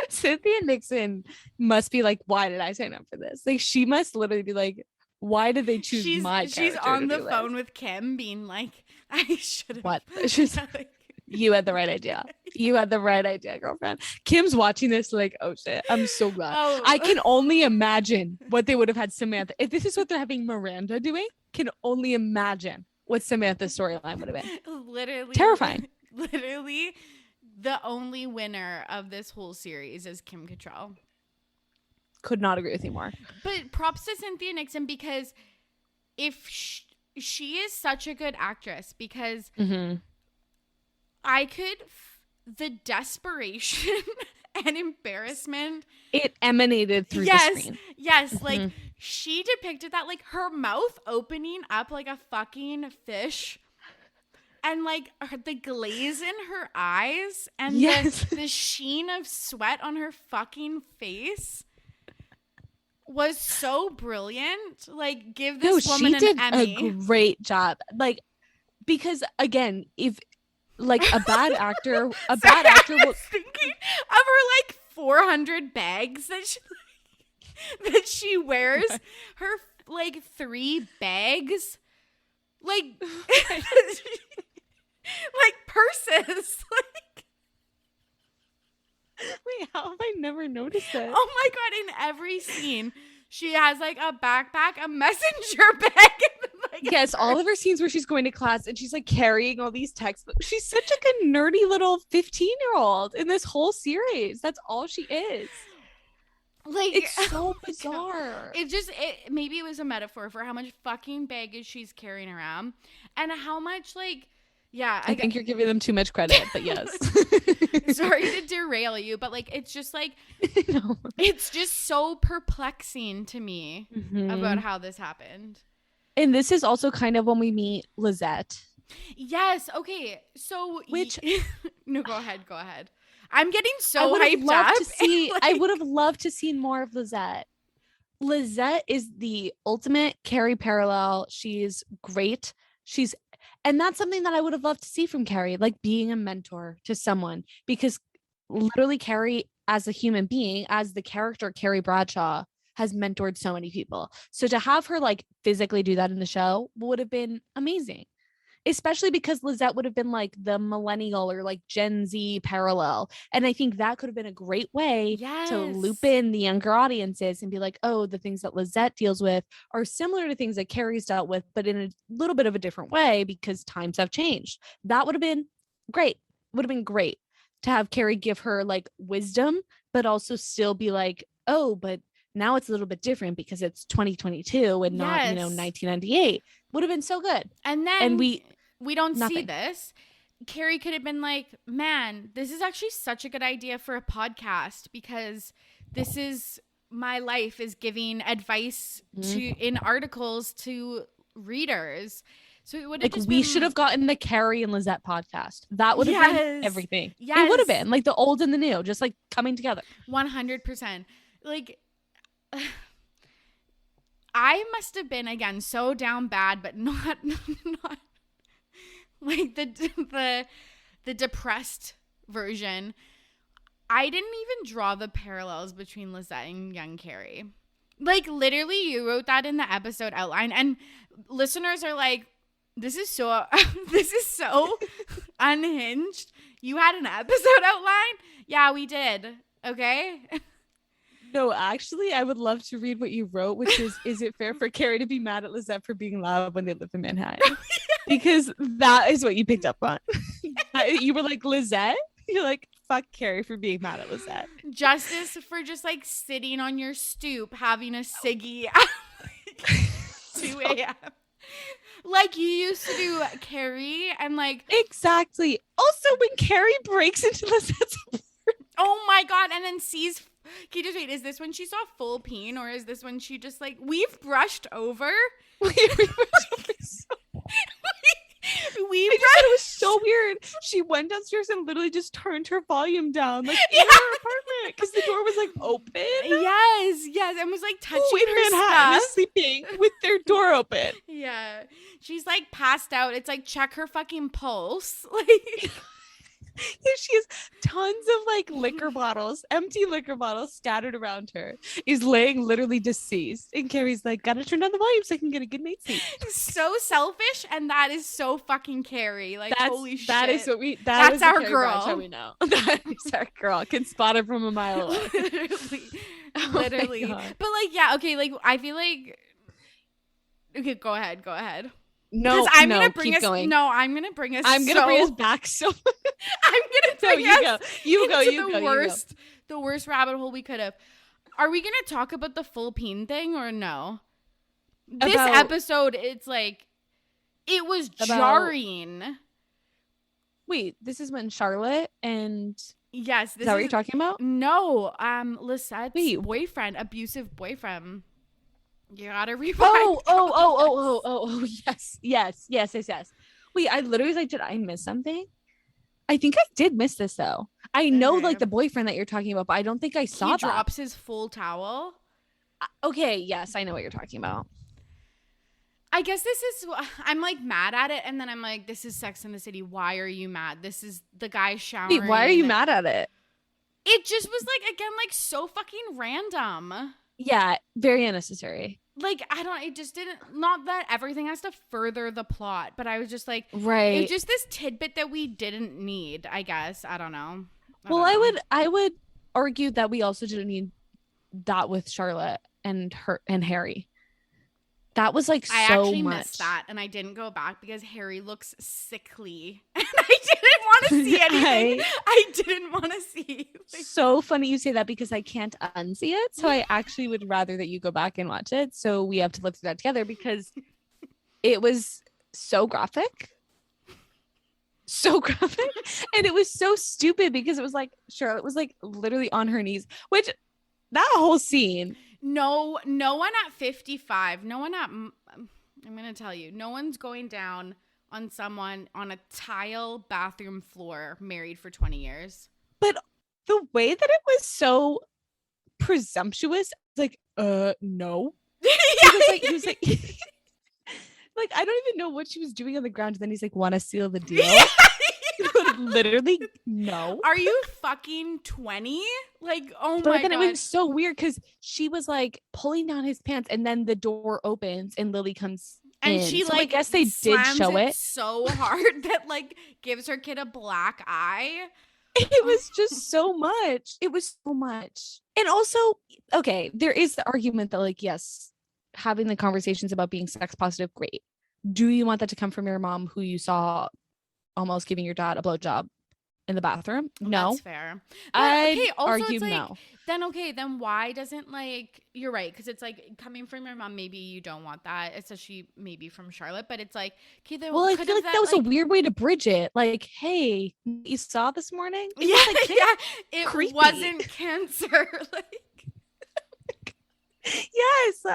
Cynthia Nixon must be like, why did I sign up for this? Like she must literally be like, why did they choose my character? She's on the phone with Kim being like, I should have. What? She's like, you had the right idea. You had the right idea, girlfriend. Kim's watching this like, oh shit, I'm so glad. I can only imagine what they would have had Samantha. If this is what they're having Miranda doing, can only imagine what Samantha's storyline would have been. Literally. Terrifying. Literally, the only winner of this whole series is Kim Cattrall. Could not agree with you more. But props to Cynthia Nixon because if she is such a good actress because I could the desperation and embarrassment, it emanated through the screen. Yes, like she depicted that, like her mouth opening up like a fucking fish, and like the glaze in her eyes and the sheen of sweat on her fucking face was so brilliant. Like, give this woman an Emmy. She did a great job. Like, because again, if like a bad actor will thinking of her like 400 bags that she wears. Her like 3 bags, like like purses. Like, wait, how have I never noticed it? Oh my god! In every scene, she has like a backpack, a messenger bag. And, like, yes, all of her scenes where she's going to class and she's like carrying all these textbooks. She's such like a nerdy little 15-year-old in this whole series. That's all she is. Like, it's so bizarre. Maybe it was a metaphor for how much fucking baggage she's carrying around and how much like. Yeah, I think you're giving them too much credit, but yes. Sorry to derail you, but like it's just like no. It's just so perplexing to me about how this happened. And this is also kind of when we meet Lizette. Yes. Okay. So no, go ahead. I'm getting so hyped up. I would have loved to see more of Lizette. Lizette is the ultimate Carrie parallel. She's great. And that's something that I would have loved to see from Carrie, like being a mentor to someone, because literally Carrie as a human being, as the character Carrie Bradshaw, has mentored so many people. So to have her like physically do that in the show would have been amazing, especially because Lizette would have been like the millennial or like Gen Z parallel. And I think that could have been a great way to loop in the younger audiences and be like, oh, the things that Lizette deals with are similar to things that Carrie's dealt with, but in a little bit of a different way because times have changed. That would have been great. Would have been great to have Carrie give her like wisdom, but also still be like, oh, but now it's a little bit different because it's 2022 and not, 1998. Would have been so good. And we don't see this. Carrie could have been like, man, this is actually such a good idea for a podcast because this is my life is giving advice in articles to readers. So it would have like we should have gotten the Carrie and Lizette podcast. That would have been everything. Yes. It would have been like the old and the new, just like coming together. 100%. Like I must have been again so down bad, but not like the depressed version. I didn't even draw the parallels between Lizette and young Carrie. Like literally, you wrote that in the episode outline, and listeners are like, "This is so unhinged." You had an episode outline? Yeah, we did. Okay. No, actually, I would love to read what you wrote, which is it fair for Carrie to be mad at Lizette for being loud when they live in Manhattan? Because that is what you picked up on. You were like, Lizette? You're like, fuck Carrie for being mad at Lizette. Justice for just like sitting on your stoop having a ciggy at 2 a.m. Like you used to do Carrie and like Exactly. Also, when Carrie breaks into the sense of oh my god, and then sees. Okay, just wait. Is this when she saw full peen, or is this when she just like we've brushed over? we just We thought it was so weird. She went downstairs and literally just turned her volume down, like in her apartment, because the door was like open. Yes, and was like touching Who in her Manhattan stuff. is sleeping with their door open? Yeah, she's like passed out. It's like check her fucking pulse. Like She has tons of like liquor bottles, empty liquor bottles scattered around her. Is laying literally deceased, and Carrie's like, "Gotta turn down the volume so I can get a good night's sleep." So selfish, and that is so fucking Carrie. Like holy shit, that is what we. That's our Carrie girl. Bradshaw we know. That is our girl. Can spot her from a mile away. Literally. But like, yeah, okay. Like, I feel like. Okay, go ahead. No, I'm gonna bring us. going. No, I'm gonna bring us. I'm gonna bring us back. So I'm gonna bring us. You go. The worst rabbit hole we could have. Are we gonna talk about the full peen thing or no? This episode, it's like, it was jarring. Wait, this is when Charlotte and yes, is that what you're talking about? No, Lisette's boyfriend, abusive boyfriend. You gotta rewind. Oh, yes. Wait, I literally was like, did I miss something? I think I did miss this though. I know like the boyfriend that you're talking about, but I don't think I saw that. He drops his full towel. Okay, yes, I know what you're talking about. I guess this is, I'm like mad at it, and then I'm like, this is Sex and the City. Why are you mad? This is the guy showering. Wait, why are you mad at it? It just was like, again, like so fucking random. Yeah, very unnecessary. Like, it just didn't, not that everything has to further the plot, but I was just like, right. It's just this tidbit that we didn't need, I guess. I don't know. I would argue that we also didn't need that with Charlotte and Harry. That was like I so actually much. missed that, and I didn't go back because Harry looks sickly, and I didn't want to see anything. I didn't want to see. So funny you say that because I can't unsee it, so I actually would rather that you go back and watch it. So we have to live through that together because it was so graphic, and it was so stupid because it was like Charlotte was like literally on her knees, which that whole scene. No one at 55. No one at. I'm gonna tell you, no one's going down on someone on a tile bathroom floor, married for 20 years. But the way that it was so presumptuous, like, no. He was like, like, I don't even know what she was doing on the ground. And then he's like, want to seal the deal? Literally, no. Are you fucking 20? Like, oh my god. But then it was so weird because she was like pulling down his pants, and then the door opens and Lily comes and in. She so like, I guess they did show it so hard that like gives her kid a black eye. It was just so much. It was so much. And also, okay, there is the argument that like, yes, having the conversations about being sex positive, great. Do you want that to come from your mom who you saw almost giving your dad a blowjob in the bathroom? No. That's fair. I'd argue like, no. Then why doesn't like, you're right, because it's like coming from your mom, maybe you don't want that, especially maybe from Charlotte, but it's like, okay, then well, I feel like that was like, a weird way to bridge it. Like, hey, you saw this morning? Yeah, like, it creepy. Wasn't cancer. Like, yes.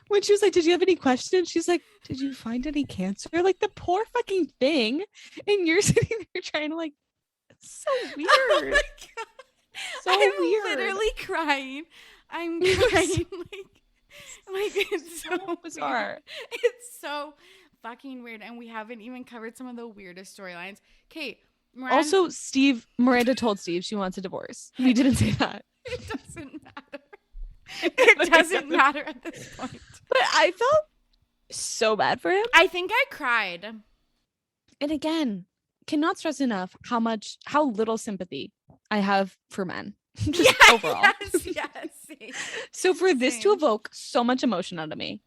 When she was like, did you have any questions? She's like, did you find any cancer? Like the poor fucking thing. And you're sitting there trying to like, it's so weird. Oh my God. So I'm weird. Literally crying. I'm crying. like it's so bizarre. Weird. It's so fucking weird. And we haven't even covered some of the weirdest storylines. Okay. Also, Miranda told Steve she wants a divorce. We didn't say that. It doesn't matter. It doesn't matter at this point. But I felt so bad for him. I think I cried. And again, cannot stress enough how little sympathy I have for men. Just overall. Yes. So for this to evoke so much emotion out of me,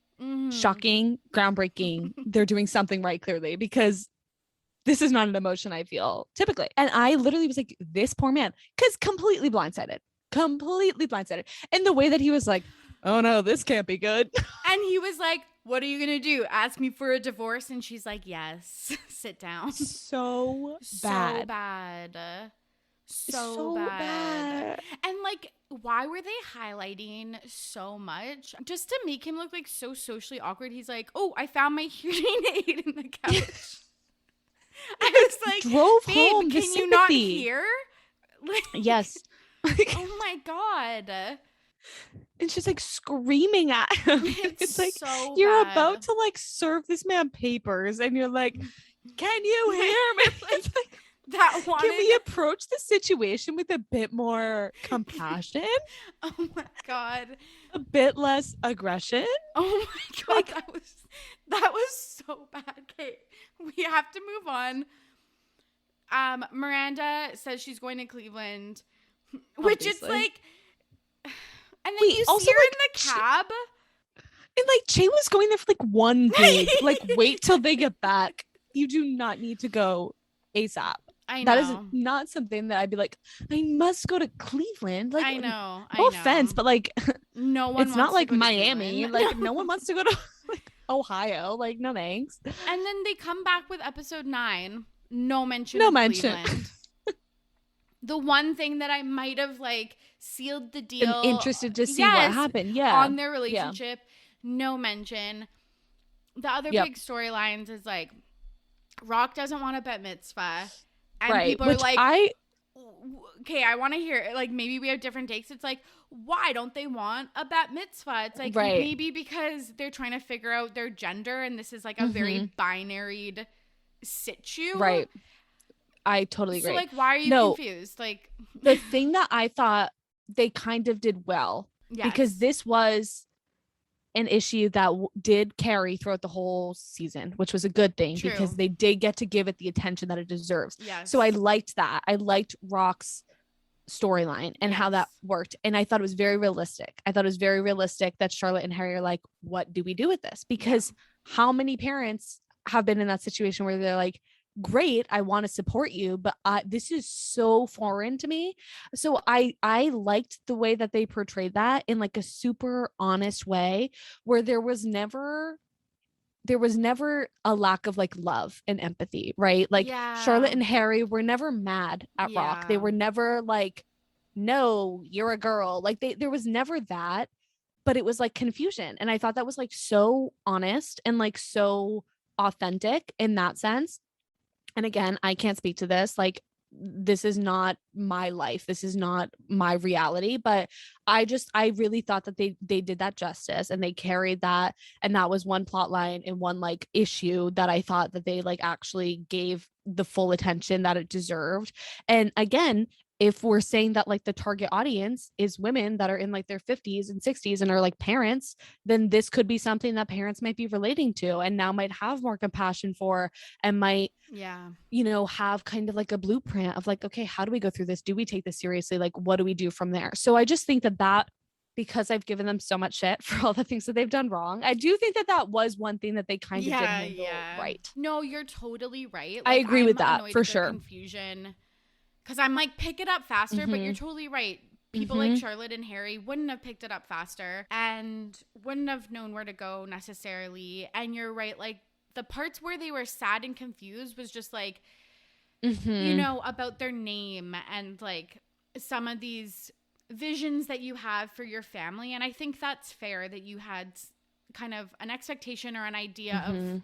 shocking, groundbreaking, they're doing something right, clearly, because this is not an emotion I feel typically. And I literally was like, this poor man, because completely blindsided. And the way that he was like, oh no, this can't be good. And he was like, what are you going to do? Ask me for a divorce? And she's like, yes, sit down. So bad. So bad. So Bad. bad. And like, why were they highlighting so much? Just to make him look like so socially awkward. He's like, oh, I found my hearing aid in the couch. I was like, drove babe, home the can you not sympathy. hear? Like, Yes. oh my God. And she's like screaming at him. It's like, so you're bad. about to like serve this man papers and you're like, can you hear me? It's like, that one. can we approach the situation with a bit more compassion? Oh my God. A bit less aggression? Oh my God. Like, that was so bad. Okay. We have to move on. Miranda says she's going to Cleveland, which obviously. it's like, and then Wait, you also, see her like, in the cab. And like Jay was going there for like one gig. Like, wait till they get back. You do not need to go ASAP. I know. That is not something that I'd be like, I must go to Cleveland. Like, I know. No offense, but like, no one. It's not like Miami. Cleveland. Like, no one wants to go to like Ohio. Like, no thanks. And then they come back with episode 9. No mention. Cleveland. The one thing that I might have like sealed the deal. I'm interested to see what happened. Yeah. On their relationship. Yeah. No mention. The other big storylines is like Rock doesn't want a bat mitzvah. And people are like, okay, I want to hear it. Like, maybe we have different takes. It's like, why don't they want a bat mitzvah? It's like, maybe because they're trying to figure out their gender and this is like a very binaried situ. Right. I totally agree. So, like, why are you confused? Like, the thing that I thought they kind of did well, because this was an issue that did carry throughout the whole season, which was a good thing. True. Because they did get to give it the attention that it deserves. Yes. So I liked that. I liked Rock's storyline and how that worked. And I thought it was very realistic. I thought it was very realistic that Charlotte and Harry are like, what do we do with this? Because how many parents have been in that situation where they're like, great, I want to support you, but this is so foreign to me. So I liked the way that they portrayed that in like a super honest way, where there was never a lack of like love and empathy, right? Like Charlotte and Harry were never mad at Rock. They were never like, no, you're a girl. Like there was never that, but it was like confusion. And I thought that was like so honest and like so authentic in that sense. And again, I can't speak to this. Like, this is not my life. This is not my reality. But I really thought that they did that justice and they carried that. And that was one plot line and one like issue that I thought that they like actually gave the full attention that it deserved. And again, if we're saying that like the target audience is women that are in like their 50s and 60s and are like parents, then this could be something that parents might be relating to and now might have more compassion for and might, have kind of like a blueprint of like, okay, how do we go through this? Do we take this seriously? Like, what do we do from there? So I just think that because I've given them so much shit for all the things that they've done wrong, I do think that was one thing that they kind of did handle right. No, you're totally right. Like, I agree with that for sure. Confusion. Because I'm like, pick it up faster, but you're totally right. People like Charlotte and Harry wouldn't have picked it up faster and wouldn't have known where to go necessarily. And you're right. Like, the parts where they were sad and confused was just like, about their name and like some of these visions that you have for your family. And I think that's fair that you had kind of an expectation or an idea of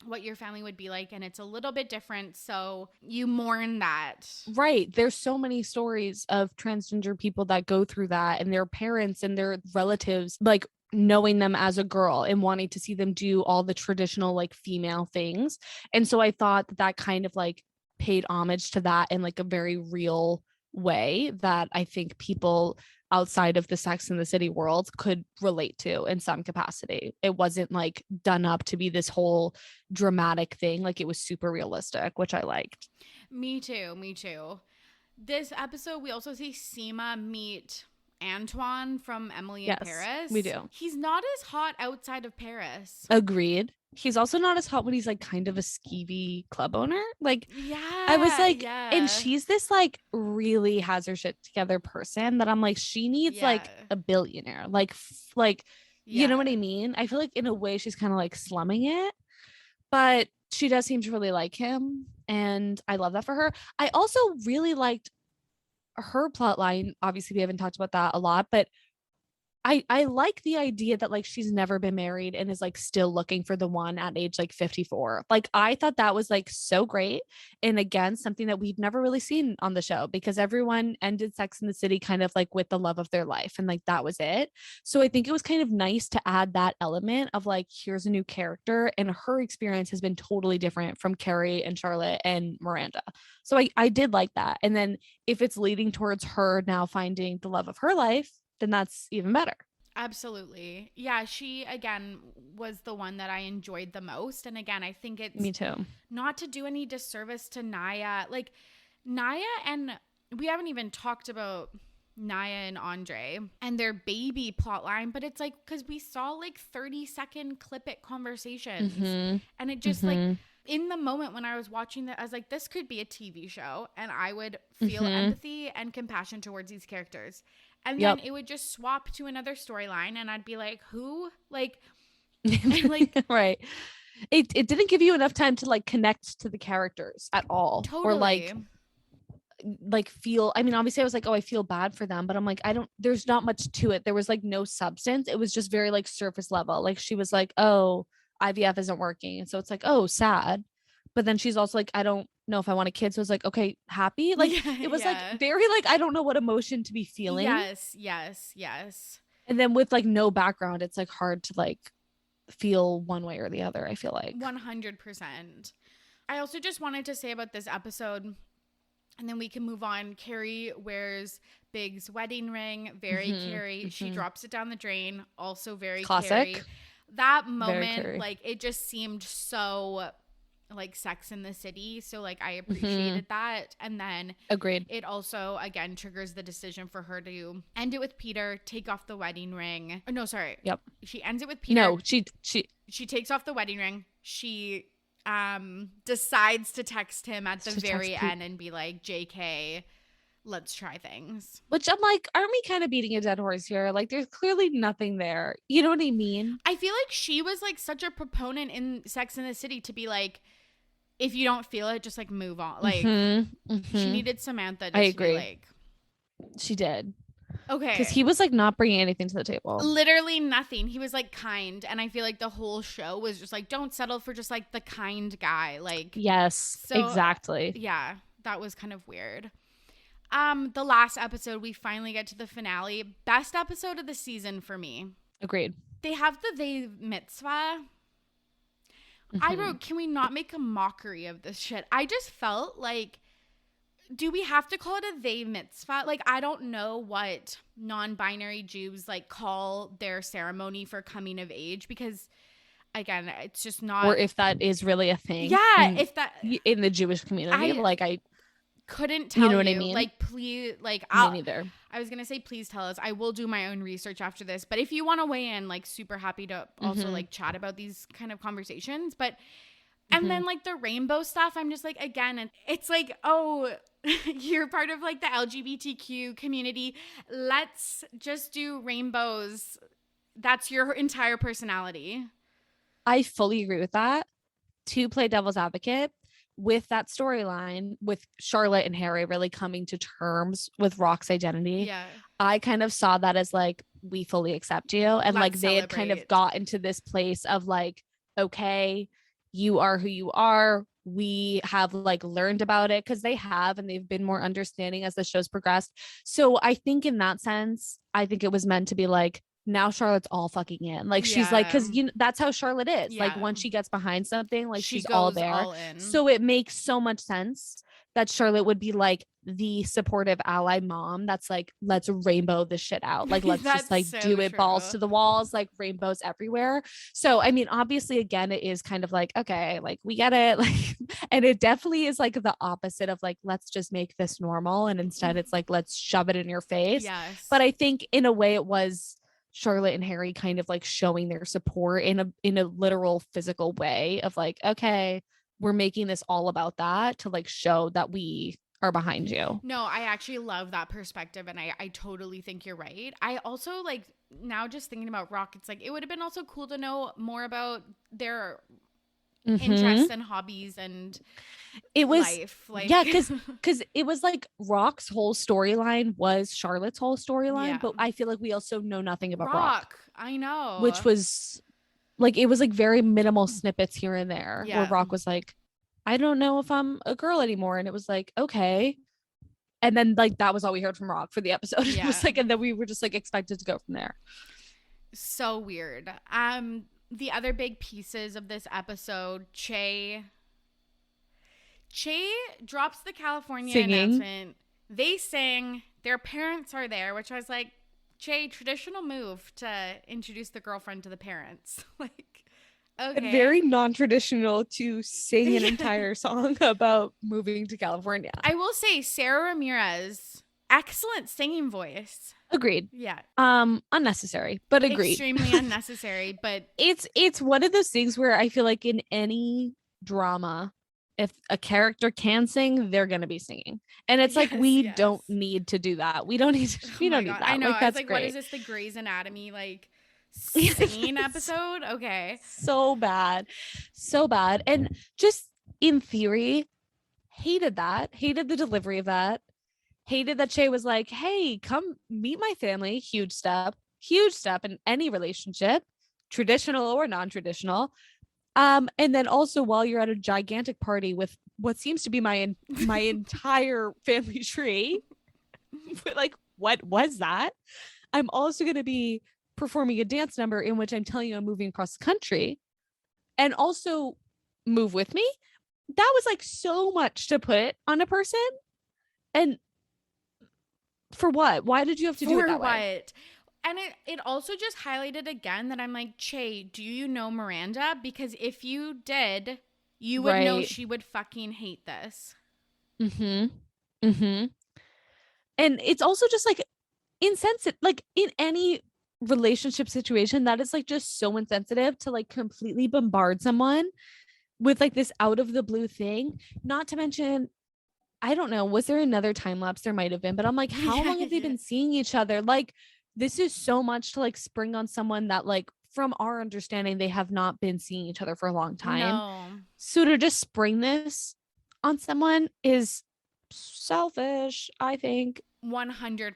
what your family would be like, and it's a little bit different, so you mourn that. Right. There's so many stories of transgender people that go through that, and their parents and their relatives like knowing them as a girl and wanting to see them do all the traditional like female things. And so I thought that kind of like paid homage to that in like a very real way that I think people outside of the Sex and the City world could relate to in some capacity. It wasn't like done up to be this whole dramatic thing. Like, it was super realistic, which I liked. Me too. This episode, we also see Seema meet Antoine from Emily in Paris. We do. He's not as hot outside of Paris. Agreed. He's also not as hot when he's like kind of a skeevy club owner. Like I was Yeah, like, and yeah, she's this like really has her shit together person that I'm like, she needs yeah, like a billionaire. Like, you know what I yeah. mean? I feel like in a way she's kind of like slumming it, but she does seem to really like him. And I love that for her. I also really liked her plot line. Obviously, we haven't talked about that a lot, but I like the idea that like she's never been married and is like still looking for the one at age like 54. Like I thought that was like so great. And again, something that we've never really seen on the show because everyone ended Sex in the City kind of like with the love of their life and like that was it. So I think it was kind of nice to add that element of like here's a new character and her experience has been totally different from Carrie and Charlotte and Miranda. So I did like that. And then if it's leading towards her now finding the love of her life, then that's even better. Absolutely. Yeah, she again was the one that I enjoyed the most. And again, I think it's Me too. not to do any disservice to Naya. Like Naya and we haven't even talked about Naya and Andre and their baby plotline, but it's like because we saw like 30-second clip it conversations. Mm-hmm. And it just like Mm-hmm. in the moment when I was watching that, I was like, this could be a TV show, and I would feel Mm-hmm. empathy and compassion towards these characters. And then Yep. it would just swap to another storyline, and I'd be like, who? Like, and like, Right. It didn't give you enough time to like connect to the characters at all or totally. like feel. I mean, obviously I was like, oh, I feel bad for them, but I'm like, I don't, there's not much to it. There was like no substance. It was just very like surface level. Like she was like, oh, IVF isn't working. And so it's like, oh, sad. But then she's also like, I don't know if I want a kid. So it's like, okay, happy. Like Yeah, it was like yeah. very like, I don't know what emotion to be feeling. Yes, yes, yes. And then with like no background, it's like hard to like feel one way or the other, I feel like. 100%. I also just wanted to say about this episode, and then we can move on. Carrie wears Big's wedding ring. Very Mm-hmm, Carrie. She mm-hmm. drops it down the drain. Also very Carrie. Classic. That Very moment, Carrie. like, it just seemed so like Sex in the City. So, like, I Mm-hmm. appreciated that. And then Agreed. it also, again, triggers the decision for her to end it with Peter, take off the wedding ring. Oh, no, sorry. Yep. She ends it with Peter. No, She takes off the wedding ring. She decides to text him at the very end and be like, JK, let's try things. which I'm like, aren't we kind of beating a dead horse here? Like there's clearly nothing there. You know what I mean? I feel like she was like such a proponent in Sex in the City to be like, if you don't feel it, just like move on. Like Mm-hmm. she Mm-hmm. needed Samantha just I to be agree. like, She did. Because okay, he was like not bringing anything to the table. literally nothing. He was like kind, and I feel like the whole show was just like, don't settle for just like the kind guy. Like, Yes, so exactly. yeah, that was kind of weird. The last episode, we finally get to the finale. Best episode of the season for me. Agreed. They have the they mitzvah. I Mm-hmm. wrote, can we not make a mockery of this shit? I just felt like, do we have to call it a they mitzvah? Like, I don't know what non-binary Jews like call their ceremony for coming of age because, again, it's just not. Or if that is really a thing. Yeah, if that in the Jewish community, like I couldn't tell you know what I mean? Like, please, like, Me neither. I was gonna say, please tell us. I will do my own research after this. But if you want to weigh in, like, super happy to also Mm-hmm. like chat about these kind of conversations. But Mm-hmm. and then like the rainbow stuff, I'm just like, again, and it's like, oh, you're part of like the LGBTQ community. Let's just do rainbows. That's your entire personality. I fully agree with that. To play devil's advocate, with that storyline, with Charlotte and Harry really coming to terms with Rock's identity, Yeah. I kind of saw that as like, we fully accept you. And like Let's they had kind of celebrate. got into this place of like, okay, you are who you are. We have like learned about it because they have, and they've been more understanding as the show's progressed. So I think in that sense, I think it was meant to be like, now Charlotte's all fucking in. Like she's like, Yeah. because you know, that's how Charlotte is. Like Yeah. once she gets behind something, like She she's all goes there. all in. So it makes so much sense that Charlotte would be like the supportive ally mom that's like, let's rainbow this shit out. Like let's just That's like so do it balls true. to the walls, like rainbows everywhere. So I mean, obviously, again, it is kind of like, okay, like we get it. Like, and it definitely is like the opposite of like, let's just make this normal. And instead it's like, let's shove it in your face. Yes. But I think in a way it was Charlotte and Harry kind of like showing their support in a literal physical way of like, okay, we're making this all about that to like show that we are behind you. No, I actually love that perspective, and I totally think you're right. I also like, now just thinking about Rock, it's like it would have been also cool to know more about their interests and hobbies and it was life. Like, yeah, because it was like Rock's whole storyline was Charlotte's whole storyline, Yeah. but I feel like we also know nothing about Rock, I know. which was like, it was like very minimal snippets here and there where Yeah. Rock was like, I don't know if I'm a girl anymore, and it was like, okay. And then like that was all we heard from Rock for the episode. It was Yeah. like, and then we were just like expected to go from there. So weird. The other big pieces of this episode, Che drops the California Singing. announcement. They sing. Their parents are there, which I was like, Che, traditional move to introduce the girlfriend to the parents. Like, okay. Very non-traditional to sing an entire song about moving to California. I will say, Sarah Ramirez, excellent singing voice. Agreed. Yeah. Unnecessary, but agreed. Extremely unnecessary, but it's one of those things where I feel like in any drama, if a character can sing, they're gonna be singing, and it's like, we don't need to do that. We don't need to. We don't need that. I know. Like, I that's was like, great. what is this? The Grey's Anatomy like singing episode? Okay. So bad, so bad, and just in theory, hated that. Hated the delivery of that. Hated that Che was like, hey, come meet my family. Huge step in any relationship, traditional or non-traditional. And then also, while you're at a gigantic party with what seems to be my entire family tree, like, what was that? I'm also going to be performing a dance number in which I'm telling you I'm moving across the country, and also move with me. That was like so much to put on a person. And for what? Why did you have to do it that way? And it also just highlighted again that I'm like, Che, do you know Miranda? Because if you did, you would know she would fucking hate this. And it's also just like insensitive. Like, in any relationship situation, that is like just so insensitive to like completely bombard someone with like this out of the blue thing. Not to mention, I don't know, was there another time lapse? There might have been, but I'm like, how long have they been seeing each other? Like, this is so much to like spring on someone that, like, from our understanding, they have not been seeing each other for a long time. No. So to just spring this on someone is selfish, I think. 100%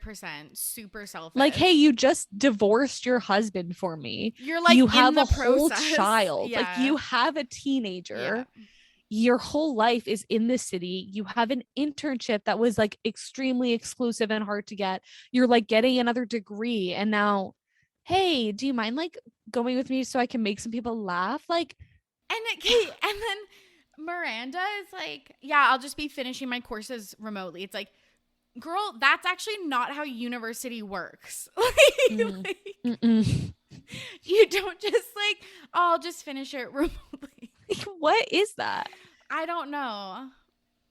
super selfish. Like, hey, you just divorced your husband for me. You're like, you have in the a whole process. child. Yeah. Like, you have a teenager. Yeah. Your whole life is in this city. You have an internship that was like extremely exclusive and hard to get. You're like getting another degree, and now, hey, do you mind like going with me so I can make some people laugh? Like, and then Miranda is like, yeah, I'll just be finishing my courses remotely. It's like, girl, that's actually not how university works. You don't just like, oh, I'll just finish it remotely. What is that? I don't know.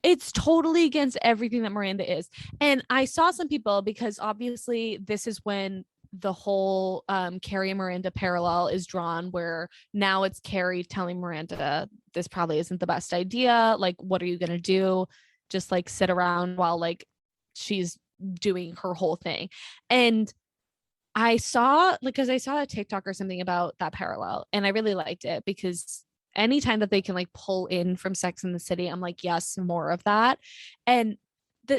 It's totally against everything that Miranda is. And I saw some people, because obviously this is when the whole Carrie and Miranda parallel is drawn, where now it's Carrie telling Miranda, this probably isn't the best idea. Like, what are you going to do? Just like sit around while like she's doing her whole thing. And I saw a TikTok or something about that parallel, and I really liked it, because anytime that they can like pull in from Sex and the City, I'm like, yes, more of that. And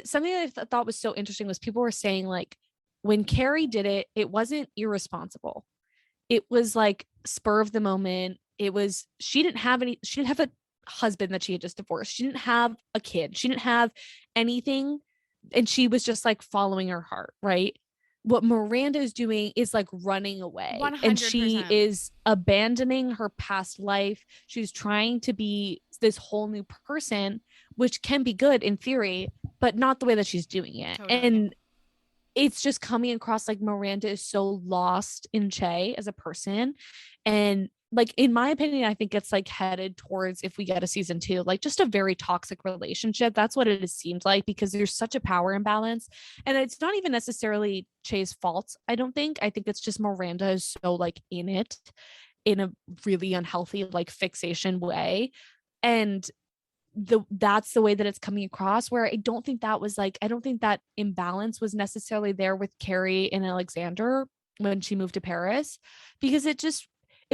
something that I thought was so interesting was people were saying, like, when Carrie did it, it wasn't irresponsible. It was like spur of the moment. It was, she didn't have a husband that she had just divorced. She didn't have a kid. She didn't have anything. And she was just like following her heart, right? What Miranda is doing is like running away. 100%. And she is abandoning her past life. She's trying to be this whole new person, which can be good in theory, but not the way that she's doing it. Totally. And it's just coming across like Miranda is so lost in Che as a person. And like in my opinion, I think it's like headed towards, if we get a season 2, like just a very toxic relationship. That's what it has seemed like, because there's such a power imbalance. And it's not even necessarily Che's fault, I don't think. I think it's just Miranda is so like in it in a really unhealthy like fixation way. And that's the way that it's coming across, where I don't think that was like, I don't think that imbalance was necessarily there with Carrie and Alexander when she moved to Paris, because it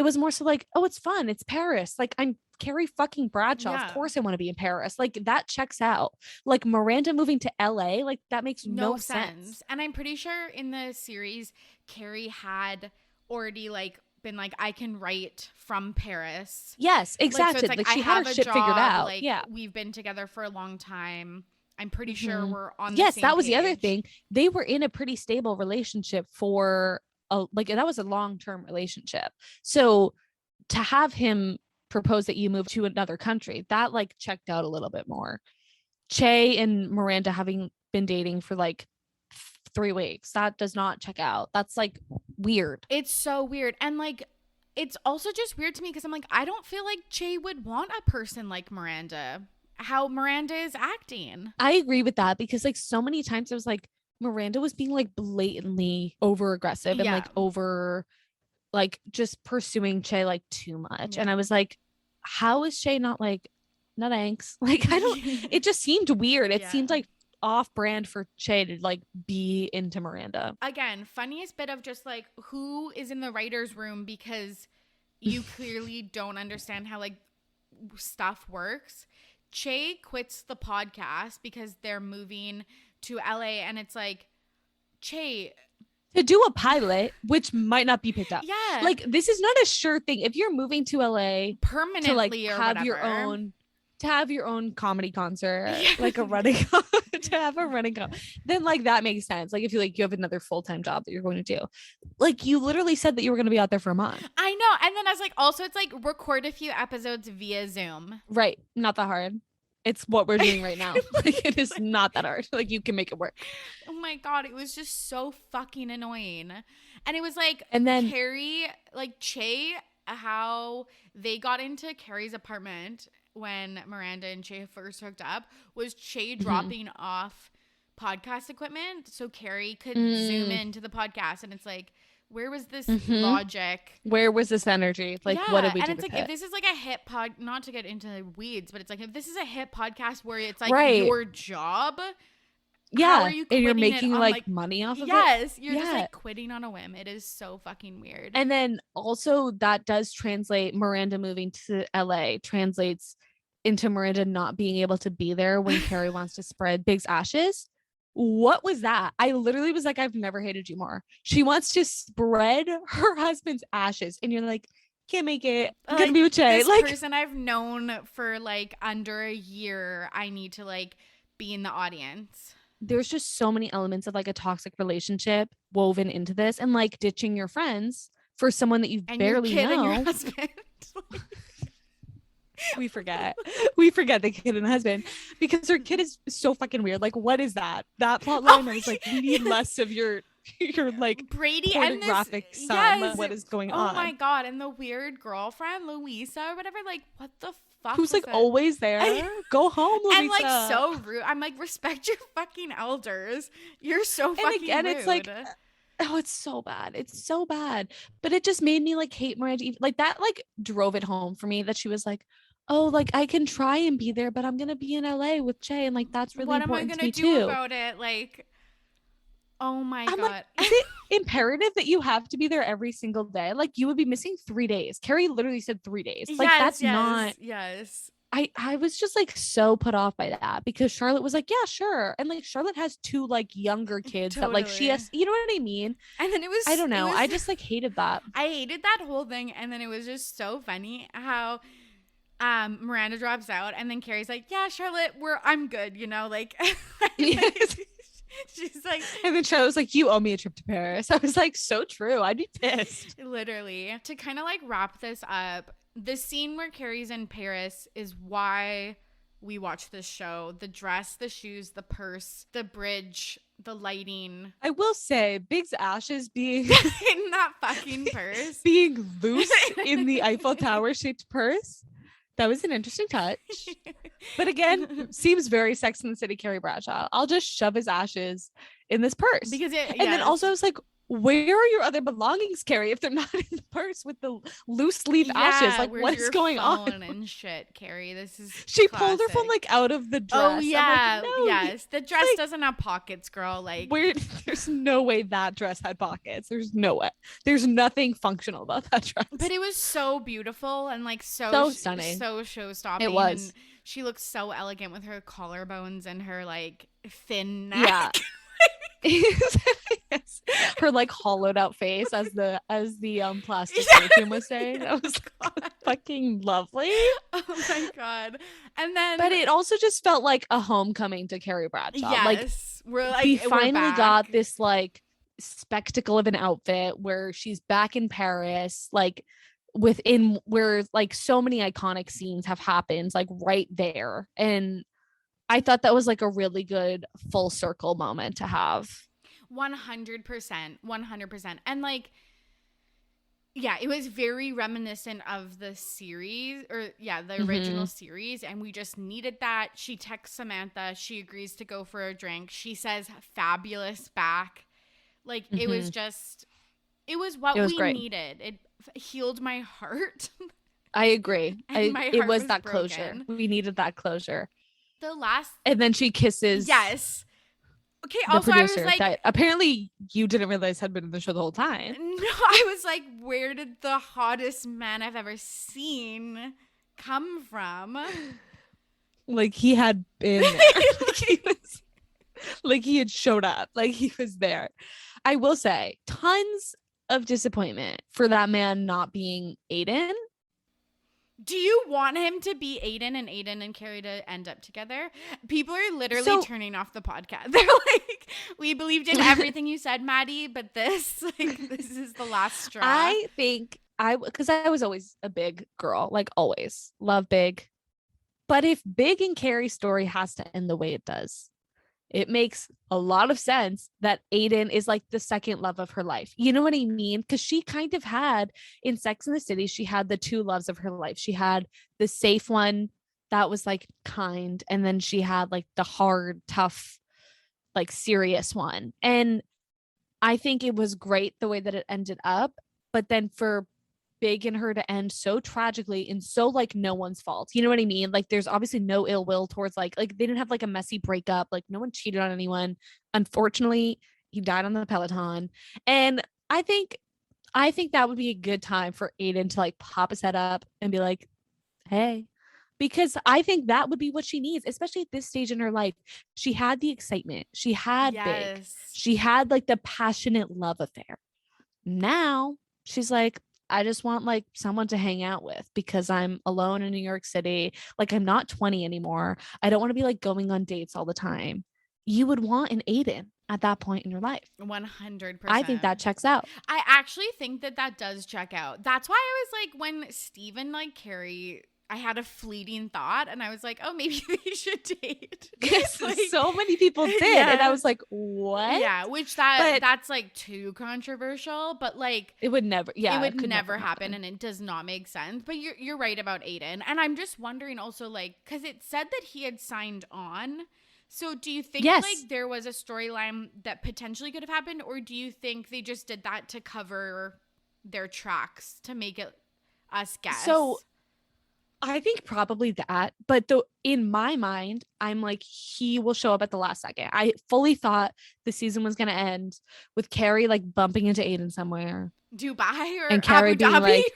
was more so like, oh, it's fun, it's Paris, like I'm Carrie fucking Bradshaw, of Yeah. course I want to be in Paris, like that checks out. Like Miranda moving to LA, like that makes no sense. And I'm pretty sure in the series, Carrie had already like been like, I can write from Paris. Yes, exactly. Like She I had have her a shit job, figured out. like Yeah. we've been together for a long time. I'm pretty sure Mhm. we're on the Yes, same that was the other page. thing. They were in a pretty stable relationship for like that was a long-term relationship. So to have him propose that you move to another country, that like checked out a little bit more. Che and Miranda having been dating for like 3 weeks, that does not check out. That's like weird. It's so weird. And like, it's also just weird to me because I'm like, I don't feel like Che would want a person like Miranda, how Miranda is acting. I agree with that, because like so many times it was like Miranda was being like blatantly over aggressive and Yeah. like over like just pursuing Che like too much. Yeah. And I was like, how is Che not like, not thanks? Like, I don't, it just seemed weird. It Yeah. seemed like off brand for Che to like be into Miranda. Again, funniest bit of just like who is in the writer's room, because you clearly don't understand how like stuff works. Che quits the podcast because they're moving to LA, and it's like, Che, To do a pilot, which might not be picked up. yeah, Like, this is not a sure thing. If you're moving to LA permanently to like or have whatever. your own, to have your own comedy concert, Yeah. like a running, to have a running, then like that makes sense. Like if you have another full-time job that you're going to do, like you literally said that you were going to be out there for a month. I know. And then I was like, also, it's like record a few episodes via Zoom. Right. Not that hard. It's what we're doing right now. Like it is not that hard. Like you can make it work. Oh my God. It was just so fucking annoying. And it was like, And then Carrie, like Che, how they got into Carrie's apartment when Miranda and Che first hooked up was Che dropping off podcast equipment so Carrie could zoom into the podcast. And it's like, where was this logic? Where was this energy? Like, yeah, what did we do? And it's with like, it? if this is like a hit pod, not to get into the weeds, but it's like, if this is a hit podcast where it's like Right. your job, Yeah, how are you and you're quitting it making on, like money off of it. yes, you're just Yeah. like quitting on a whim. It is so fucking weird. And then also that does translate, Miranda moving to LA translates into Miranda not being able to be there when Carrie wants to spread Big's ashes. What was that? I literally was like, I've never hated you more. She wants to spread her husband's ashes, and you're like, can't make it. I'm gonna be with Che. This Like, person I've known for like under a year, I need to like be in the audience. there's just so many elements of like a toxic relationship woven into this, and like ditching your friends for someone that you And barely your kid know. and your husband. we forget the kid and the husband, because her kid is so fucking weird. Like, what is that plot line? I was like, we need less of your like Brady and pornographic this, son. yes. What is going Oh on? my God. And the weird girlfriend, Louisa or whatever, like, what the fuck? Who's was like it? always there? Go home, Louisa. And like so rude. I'm like, respect your fucking elders. You're so fucking again, rude. it's like, oh, it's so bad. It's so bad. But it just made me like hate Miranda. Like that like drove it home for me that she was like, oh, like I can try and be there, but I'm gonna be in LA with Che, and like that's really what am I important to gonna me do too. about it? Like, oh my I'm God. like, is it imperative that you have to be there every single day? Like you would be missing 3 days. Carrie literally said 3 days. Like that's not. Yes. I was just like so put off by that, because Charlotte was like, yeah, sure. And like Charlotte has 2 like younger kids that like she has, you know what I mean? And then it was, I don't know. I just like hated that. I hated that whole thing. And then it was just so funny how Miranda drops out, and then Carrie's like, yeah, Charlotte, I'm good, you know, like, Yes. she's like, And then Charlotte was like, you owe me a trip to Paris. I was like, so true. I'd be pissed. literally. To kind of like wrap this up, the scene where Carrie's in Paris is why we watch this show. The dress, the shoes, the purse, the bridge, the lighting I will say Big's ashes being in that fucking purse. being loose in the Eiffel Tower shaped purse. That was an interesting touch. But again, seems very Sex and the City Carrie Bradshaw. I'll just shove his ashes in this purse. Because it, and then also I was like, where are your other belongings, Carrie, if they're not in the purse with the loose leaf ashes? Like, what is going on? And shit, Carrie, this is she classic. pulled her phone like out of the dress. Oh yeah, like, no, yes. The dress like, doesn't have pockets, girl. Like, there's no way that dress had pockets. There's no way. There's nothing functional about that dress. But it was so beautiful and like so stunning, so show stopping. It was. And she looked so elegant with her collarbones and her like thin neck. Yeah. Her like hollowed out face as the plastic surgeon was saying. That was fucking lovely. Oh my god. And then but it also just felt like a homecoming to Carrie Bradshaw. Yes. Like we finally got this like spectacle of an outfit where she's back in Paris, like within where like so many iconic scenes have happened like right there. And I thought that was like a really good full circle moment to have. 100%. 100%. And like, yeah, it was very reminiscent of the series the original series. And we just needed that. She texts Samantha. She agrees to go for a drink. She says fabulous back. Like it was just, it was what we great. Needed. It healed my heart. I agree. It was that broken. Closure. We needed that closure. The last, and then she kisses. Yes. Okay. The also, producer, I was like, that apparently you didn't realize had been in the show the whole time. No, I was like, where did the hottest man I've ever seen come from? Like he had been there. like he had showed up. Like he was there. I will say, tons of disappointment for that man not being Aiden. Do you want him to be Aiden and Carrie to end up together? People are literally turning off the podcast. They're like, we believed in everything you said, Maddy, but this is the last straw. I think because I was always a Big girl, like always love Big. But if Big and Carrie's story has to end the way it does, it makes a lot of sense that Aiden is like the second love of her life. You know what I mean? Because she kind of had in Sex and the City, she had the two loves of her life. She had the safe one that was like kind, and then she had like the hard, tough, like serious one. And I think it was great the way that it ended up. But then for Big and her to end so tragically and so like no one's fault. You know what I mean? Like there's obviously no ill will towards like they didn't have like a messy breakup. Like no one cheated on anyone. Unfortunately, he died on the Peloton. And I think that would be a good time for Aiden to like pop his head up and be like, hey, because I think that would be what she needs, especially at this stage in her life. She had the excitement. She had Big. She had like the passionate love affair. Now she's like, I just want like someone to hang out with because I'm alone in New York City. Like I'm not 20 anymore. I don't want to be like going on dates all the time. You would want an Aiden at that point in your life. 100%. I think that checks out. I actually think that does check out. That's why I was like, when Steven like Carrie, I had a fleeting thought and I was like, oh, maybe they should date. Yes, like, so many people did. Yeah. And I was like, what? Yeah, which that's like too controversial, but like it would never, it would never happen and it does not make sense. But you're right about Aiden. And I'm just wondering also like, because it said that he had signed on. So do you think like there was a storyline that potentially could have happened, or do you think they just did that to cover their tracks to make it us guess? So I think probably that, but in my mind, I'm like, he will show up at the last second. I fully thought the season was going to end with Carrie like bumping into Aiden somewhere. Dubai or and Carrie Abu being Dhabi like,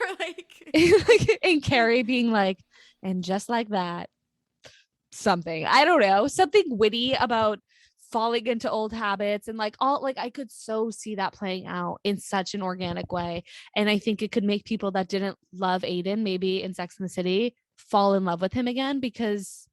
or like and Carrie being like, and just like that, something, I don't know, something witty about falling into old habits and like all like I could so see that playing out in such an organic way. And I think it could make people that didn't love Aiden maybe in Sex and the City fall in love with him again because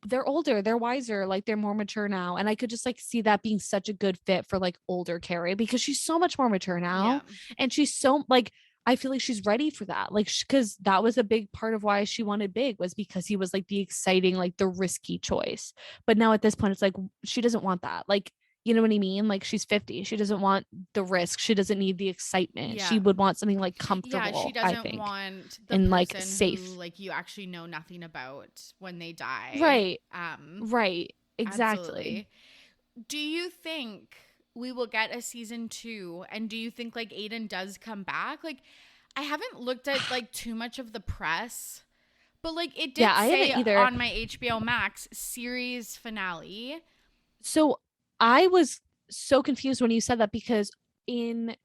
they're older, they're wiser, like they're more mature now. And I could just like see that being such a good fit for like older Carrie because she's so much more mature now. Yeah. And she's so like, I feel like she's ready for that. Like, because that was a big part of why she wanted Big was because he was like the exciting, like the risky choice. But now at this point, it's like, she doesn't want that. Like You know what I mean? Like she's 50. She doesn't want the risk. She doesn't need the excitement. Yeah. She would want something like Yeah, she comfortable, I doesn't think. want the And like person safe. who like you actually know nothing about when they die. Right. Right. Exactly. Absolutely. Do you think we will get a season 2? And do you think like Aiden does come back? Like I haven't looked at like too much of the press, but like it did I say haven't either. on my HBO Max series finale. So I was so confused when you said that because in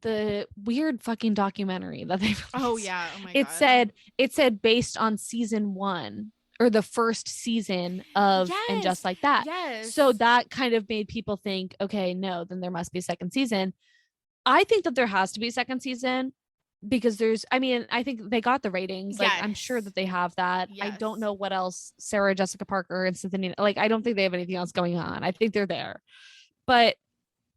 the weird fucking documentary that they released, Oh yeah, oh my it god. said based on season 1 or the first season of And Just Like That. Yes. So that kind of made people think, okay, no, then there must be a second season. I think that there has to be a second season because I think they got the ratings. Like I'm sure that they have that. Yes. I don't know what else Sarah Jessica Parker and Cynthia, like I don't think they have anything else going on. I think they're there. But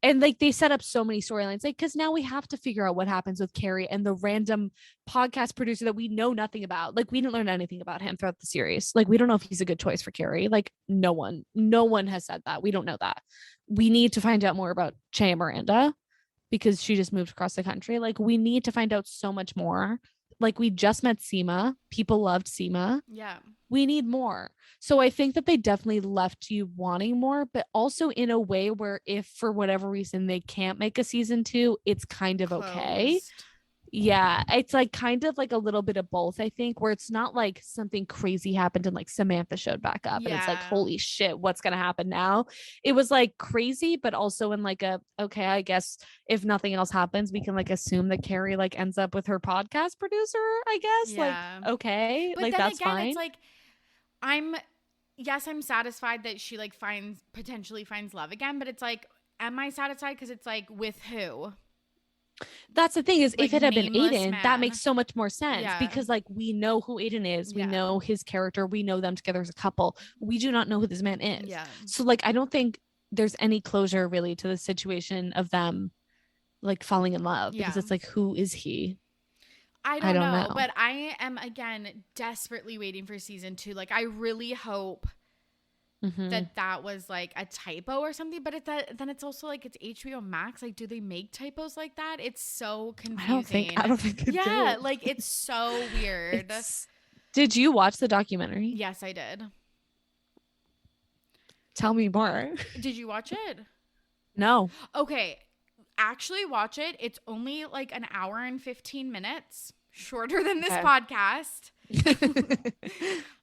and like they set up so many storylines, like because now we have to figure out what happens with Carrie and the random podcast producer that we know nothing about. Like we didn't learn anything about him throughout the series. Like we don't know if he's a good choice for Carrie. Like no one has said that. We don't know that. We need to find out more about Che and Miranda because she just moved across the country. Like we need to find out so much more. Like we just met Seema. People loved Seema. Yeah. We need more. So I think that they definitely left you wanting more, but also in a way where if for whatever reason they can't make a season 2, it's kind of okay. Yeah, it's like kind of like a little bit of both, I think, where it's not like something crazy happened and like Samantha showed back up and it's like, holy shit, what's gonna happen now? It was like crazy, but also in like a, okay, I guess if nothing else happens, we can like assume that Carrie like ends up with her podcast producer, I guess. Yeah. Like, okay, but like then that's again, fine. It's like I'm satisfied that she like potentially finds love again, but it's like, am I satisfied? Because it's like, with who? That's the thing is, like, if it had been Aiden, man. that makes so much more sense because like we know who Aiden is, we know his character, we know them together as a couple. We do not know who this man is. Yeah. So like I don't think there's any closure really to the situation of them like falling in love because it's like, who is he? I don't know, but I am again desperately waiting for season 2. Like I really hope that was like a typo or something, but then it's also like it's HBO Max. Like, do they make typos like that? It's so confusing. I don't think they do. Like it's so weird. Did you watch the documentary? Yes, I did. Tell me more. Did you watch it? No. Okay, actually watch it. It's only like an hour and 15 minutes, shorter than this podcast.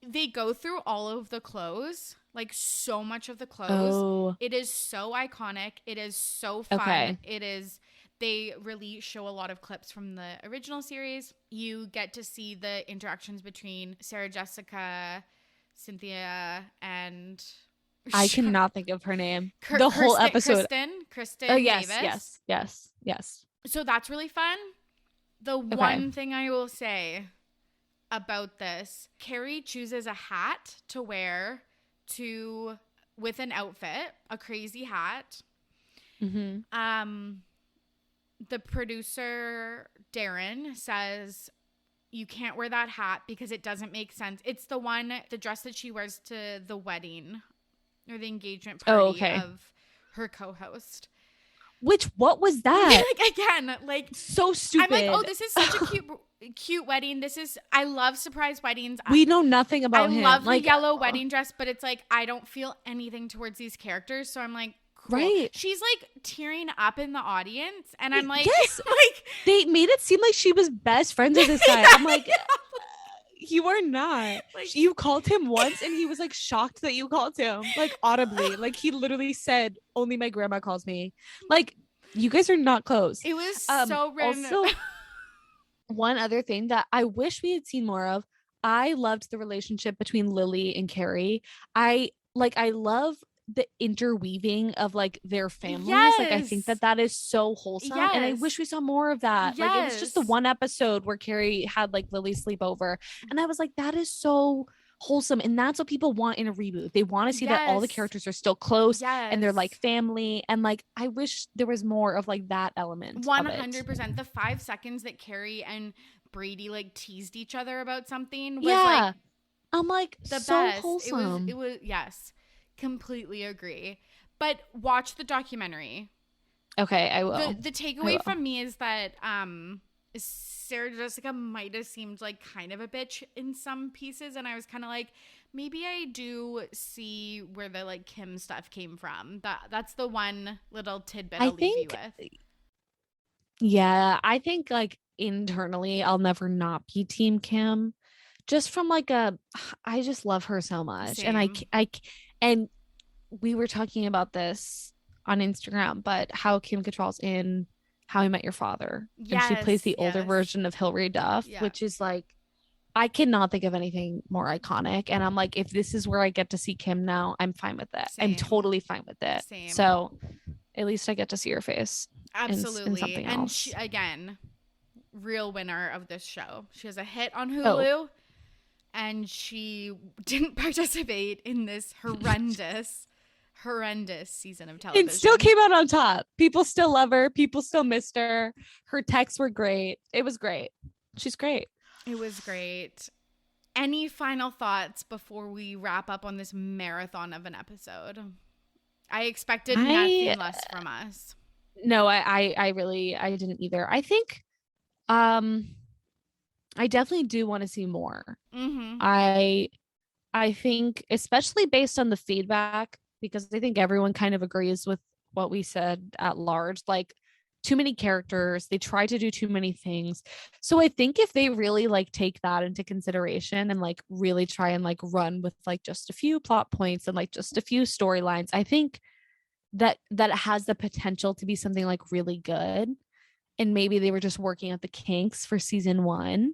They go through all of the clothes, like so much of the clothes. Oh. It is so iconic. It is so fun. Okay. They really show a lot of clips from the original series. You get to see the interactions between Sarah Jessica, Cynthia, and I cannot think of her name. The whole episode. Kristen Davis. Yes. So that's really fun. The one thing I will say about this, Carrie chooses a hat to wear with an outfit, a crazy hat. The producer Darren says you can't wear that hat because it doesn't make sense. It's the dress that she wears to the wedding or the engagement party of her co-host. What was that? Like again, like so stupid. I'm like, oh, this is such a cute wedding. I love surprise weddings. We know nothing about him. I love the yellow wedding dress, but it's like I don't feel anything towards these characters. So I'm like, cool. Right. She's like tearing up in the audience, and I'm like, yes, like they made it seem like she was best friends with this guy. I'm like, you are not. Like, you called him once and he was like shocked that you called him, like audibly. Like he literally said, only my grandma calls me. Like you guys are not close. It was so random. Also, one other thing that I wish we had seen more of, I loved the relationship between Lily and Carrie. I love the interweaving of like their families. Yes. Like I think that is so wholesome. Yes. And I wish we saw more of that. Yes. Like it was just the one episode where Carrie had like Lily sleep over. And I was like, that is so wholesome. And that's what people want in a reboot. They want to see that all the characters are still close and they're like family. And like I wish there was more of like that element. 100%. The 5 seconds that Carrie and Brady like teased each other about something was like, I'm like, the so best. Wholesome. It was yes. Completely agree. But watch the documentary. Okay, I will. The takeaway from me is that Sarah Jessica might have seemed like kind of a bitch in some pieces, and I was kind of like, maybe I do see where the like Kim stuff came from. That's the one little tidbit I'll leave you with. Yeah, I think like internally I'll never not be Team Kim, just from like I just love her so much. Same. And we were talking about this on Instagram, but how Kim Cattrall's in How I Met Your Father. Yes, and she plays the older version of Hilary Duff, which is like, I cannot think of anything more iconic. And I'm like, if this is where I get to see Kim now, I'm fine with it. I'm totally fine with it. Same. So at least I get to see her face. Absolutely. In something and else. She, again, real winner of this show. She has a hit on Hulu, and she didn't participate in this horrendous season of television. It still came out on top. People still love her. People still missed her. Her texts were great. It was great. She's great. It was great. Any final thoughts before we wrap up on this marathon of an episode? I expected nothing less from us. No, I really didn't either. I think I definitely do want to see more. Mm-hmm. I think, especially based on the feedback, because I think everyone kind of agrees with what we said at large, like too many characters, they try to do too many things. So I think if they really like take that into consideration and like really try and like run with like just a few plot points and like just a few storylines, I think that it has the potential to be something like really good. And maybe they were just working at the kinks for season 1.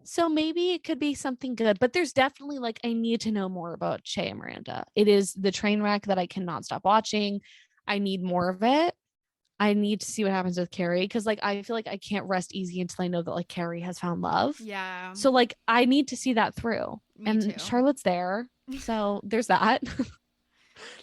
So maybe it could be something good, but there's definitely like, I need to know more about Che and Miranda. It is the train wreck that I cannot stop watching. I need more of it. I need to see what happens with Carrie, because like I feel like I can't rest easy until I know that like Carrie has found love. Yeah. So like I need to see that through. Me too. Charlotte's there. So there's that.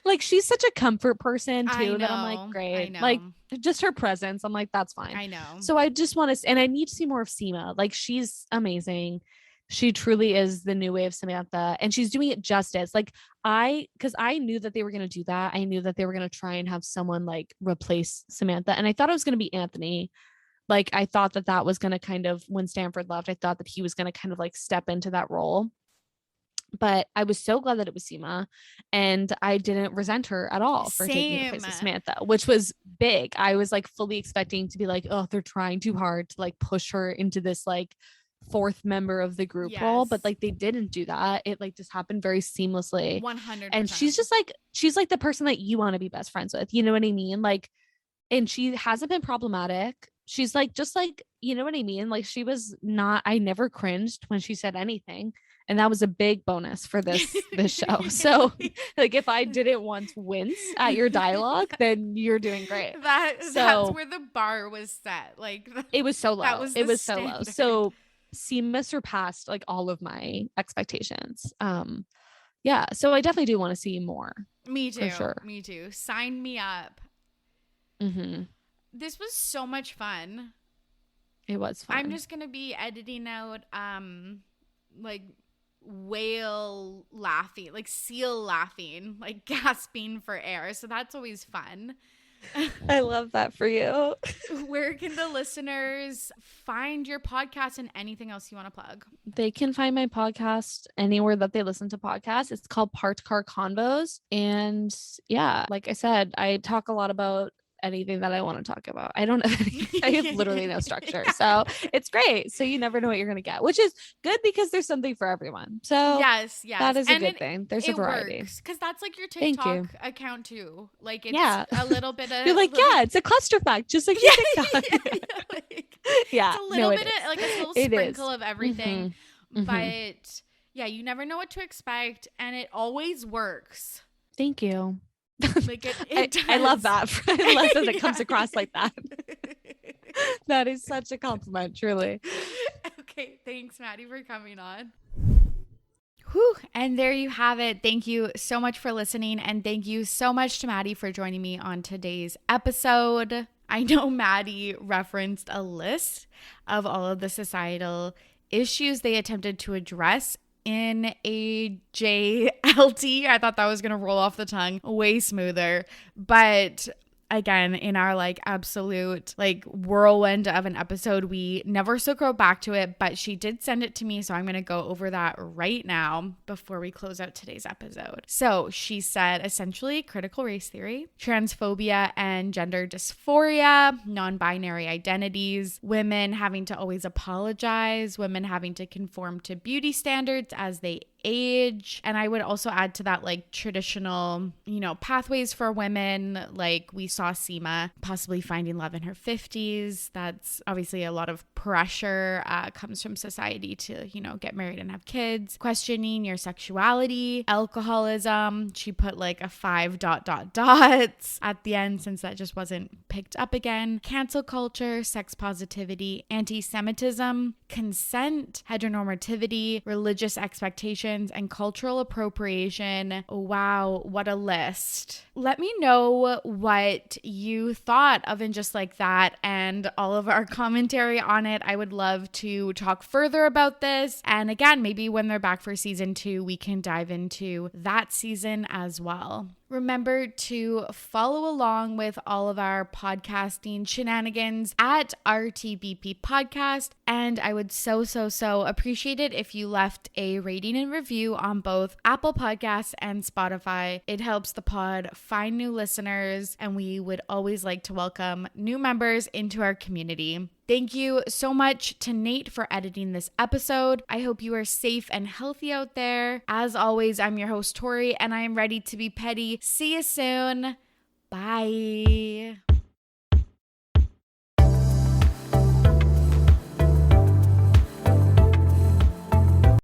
Like she's such a comfort person too, that I'm like, great. Like just her presence, I'm like, that's fine. I know. So I just want to, and I need to see more of Seema. Like she's amazing. She truly is the new way of Samantha, and she's doing it justice. Like because I knew that they were going to do that. I knew that they were going to try and have someone like replace Samantha, and I thought it was going to be Anthony. Like I thought that was going to kind of, when Stanford left, I thought that he was going to kind of like step into that role. But I was so glad that it was Seema, and I didn't resent her at all for taking the place of Samantha, which was big. I was like fully expecting to be like, oh, they're trying too hard to like push her into this like 4th member of the group role, but like they didn't do that. It like just happened very seamlessly. 100%. And she's like the person that you want to be best friends with. You know what I mean? Like, and she hasn't been problematic. She's like, just like, you know what I mean? Like she was not, I never cringed when she said anything. And that was a big bonus for this show. So like if I didn't once wince at your dialogue, then you're doing great. That's where the bar was set. Like it was so low. It was so low. So Seema surpassed like all of my expectations. Yeah. So I definitely do want to see more. Me too. For sure. Me too. Sign me up. Mm-hmm. This was so much fun. It was fun. I'm just gonna be editing out like whale laughing, like seal laughing, like gasping for air. So that's always fun. I love that for you. Where can the listeners find your podcast and anything else you want to plug? They can find my podcast anywhere that they listen to podcasts. It's called Parked Car Convos. And yeah, like I said, I talk a lot about anything that I want to talk about. I don't have any, I have literally no structure. So it's great. So you never know what you're going to get, which is good because there's something for everyone. So yes. That is a good thing. There's a variety. Because that's like your TikTok account too. Like it's a little bit of you're like, it's a clusterfuck, just like your TikTok. It's a little bit of like a little sprinkle of everything. Mm-hmm. But yeah, you never know what to expect, and it always works. Thank you. Like it does. I love that. I love that it comes across like that. That is such a compliment, truly. Okay, thanks, Maddy, for coming on. Whew, and there you have it. Thank you so much for listening, and thank you so much to Maddy for joining me on today's episode. I know Maddy referenced a list of all of the societal issues they attempted to address NAJLT. I thought that was going to roll off the tongue way smoother. But again, in our like absolute like whirlwind of an episode, we never circled back to it, but she did send it to me. So I'm going to go over that right now before we close out today's episode. So she said essentially critical race theory, transphobia and gender dysphoria, non-binary identities, women having to always apologize, women having to conform to beauty standards as they age. And I would also add to that like traditional, pathways for women. Like we saw Seema possibly finding love in her 50s. That's obviously a lot of pressure comes from society to, get married and have kids. Questioning your sexuality, alcoholism. She put like a 5 ... at the end since that just wasn't picked up again. Cancel culture, sex positivity, anti-Semitism, consent, heteronormativity, religious expectations, and cultural appropriation. Wow, what a list. Let me know what you thought of in just like that and all of our commentary on it. I would love to talk further about this. And again, maybe when they're back for season 2, we can dive into that season as well. Remember to follow along with all of our podcasting shenanigans at RTBP Podcast. And I would so appreciate it if you left a rating and review on both Apple Podcasts and Spotify. It helps the pod find new listeners, and we would always like to welcome new members into our community. Thank you so much to Nate for editing this episode. I hope you are safe and healthy out there. As always, I'm your host, Torry, and I am ready to be petty. See you soon. Bye.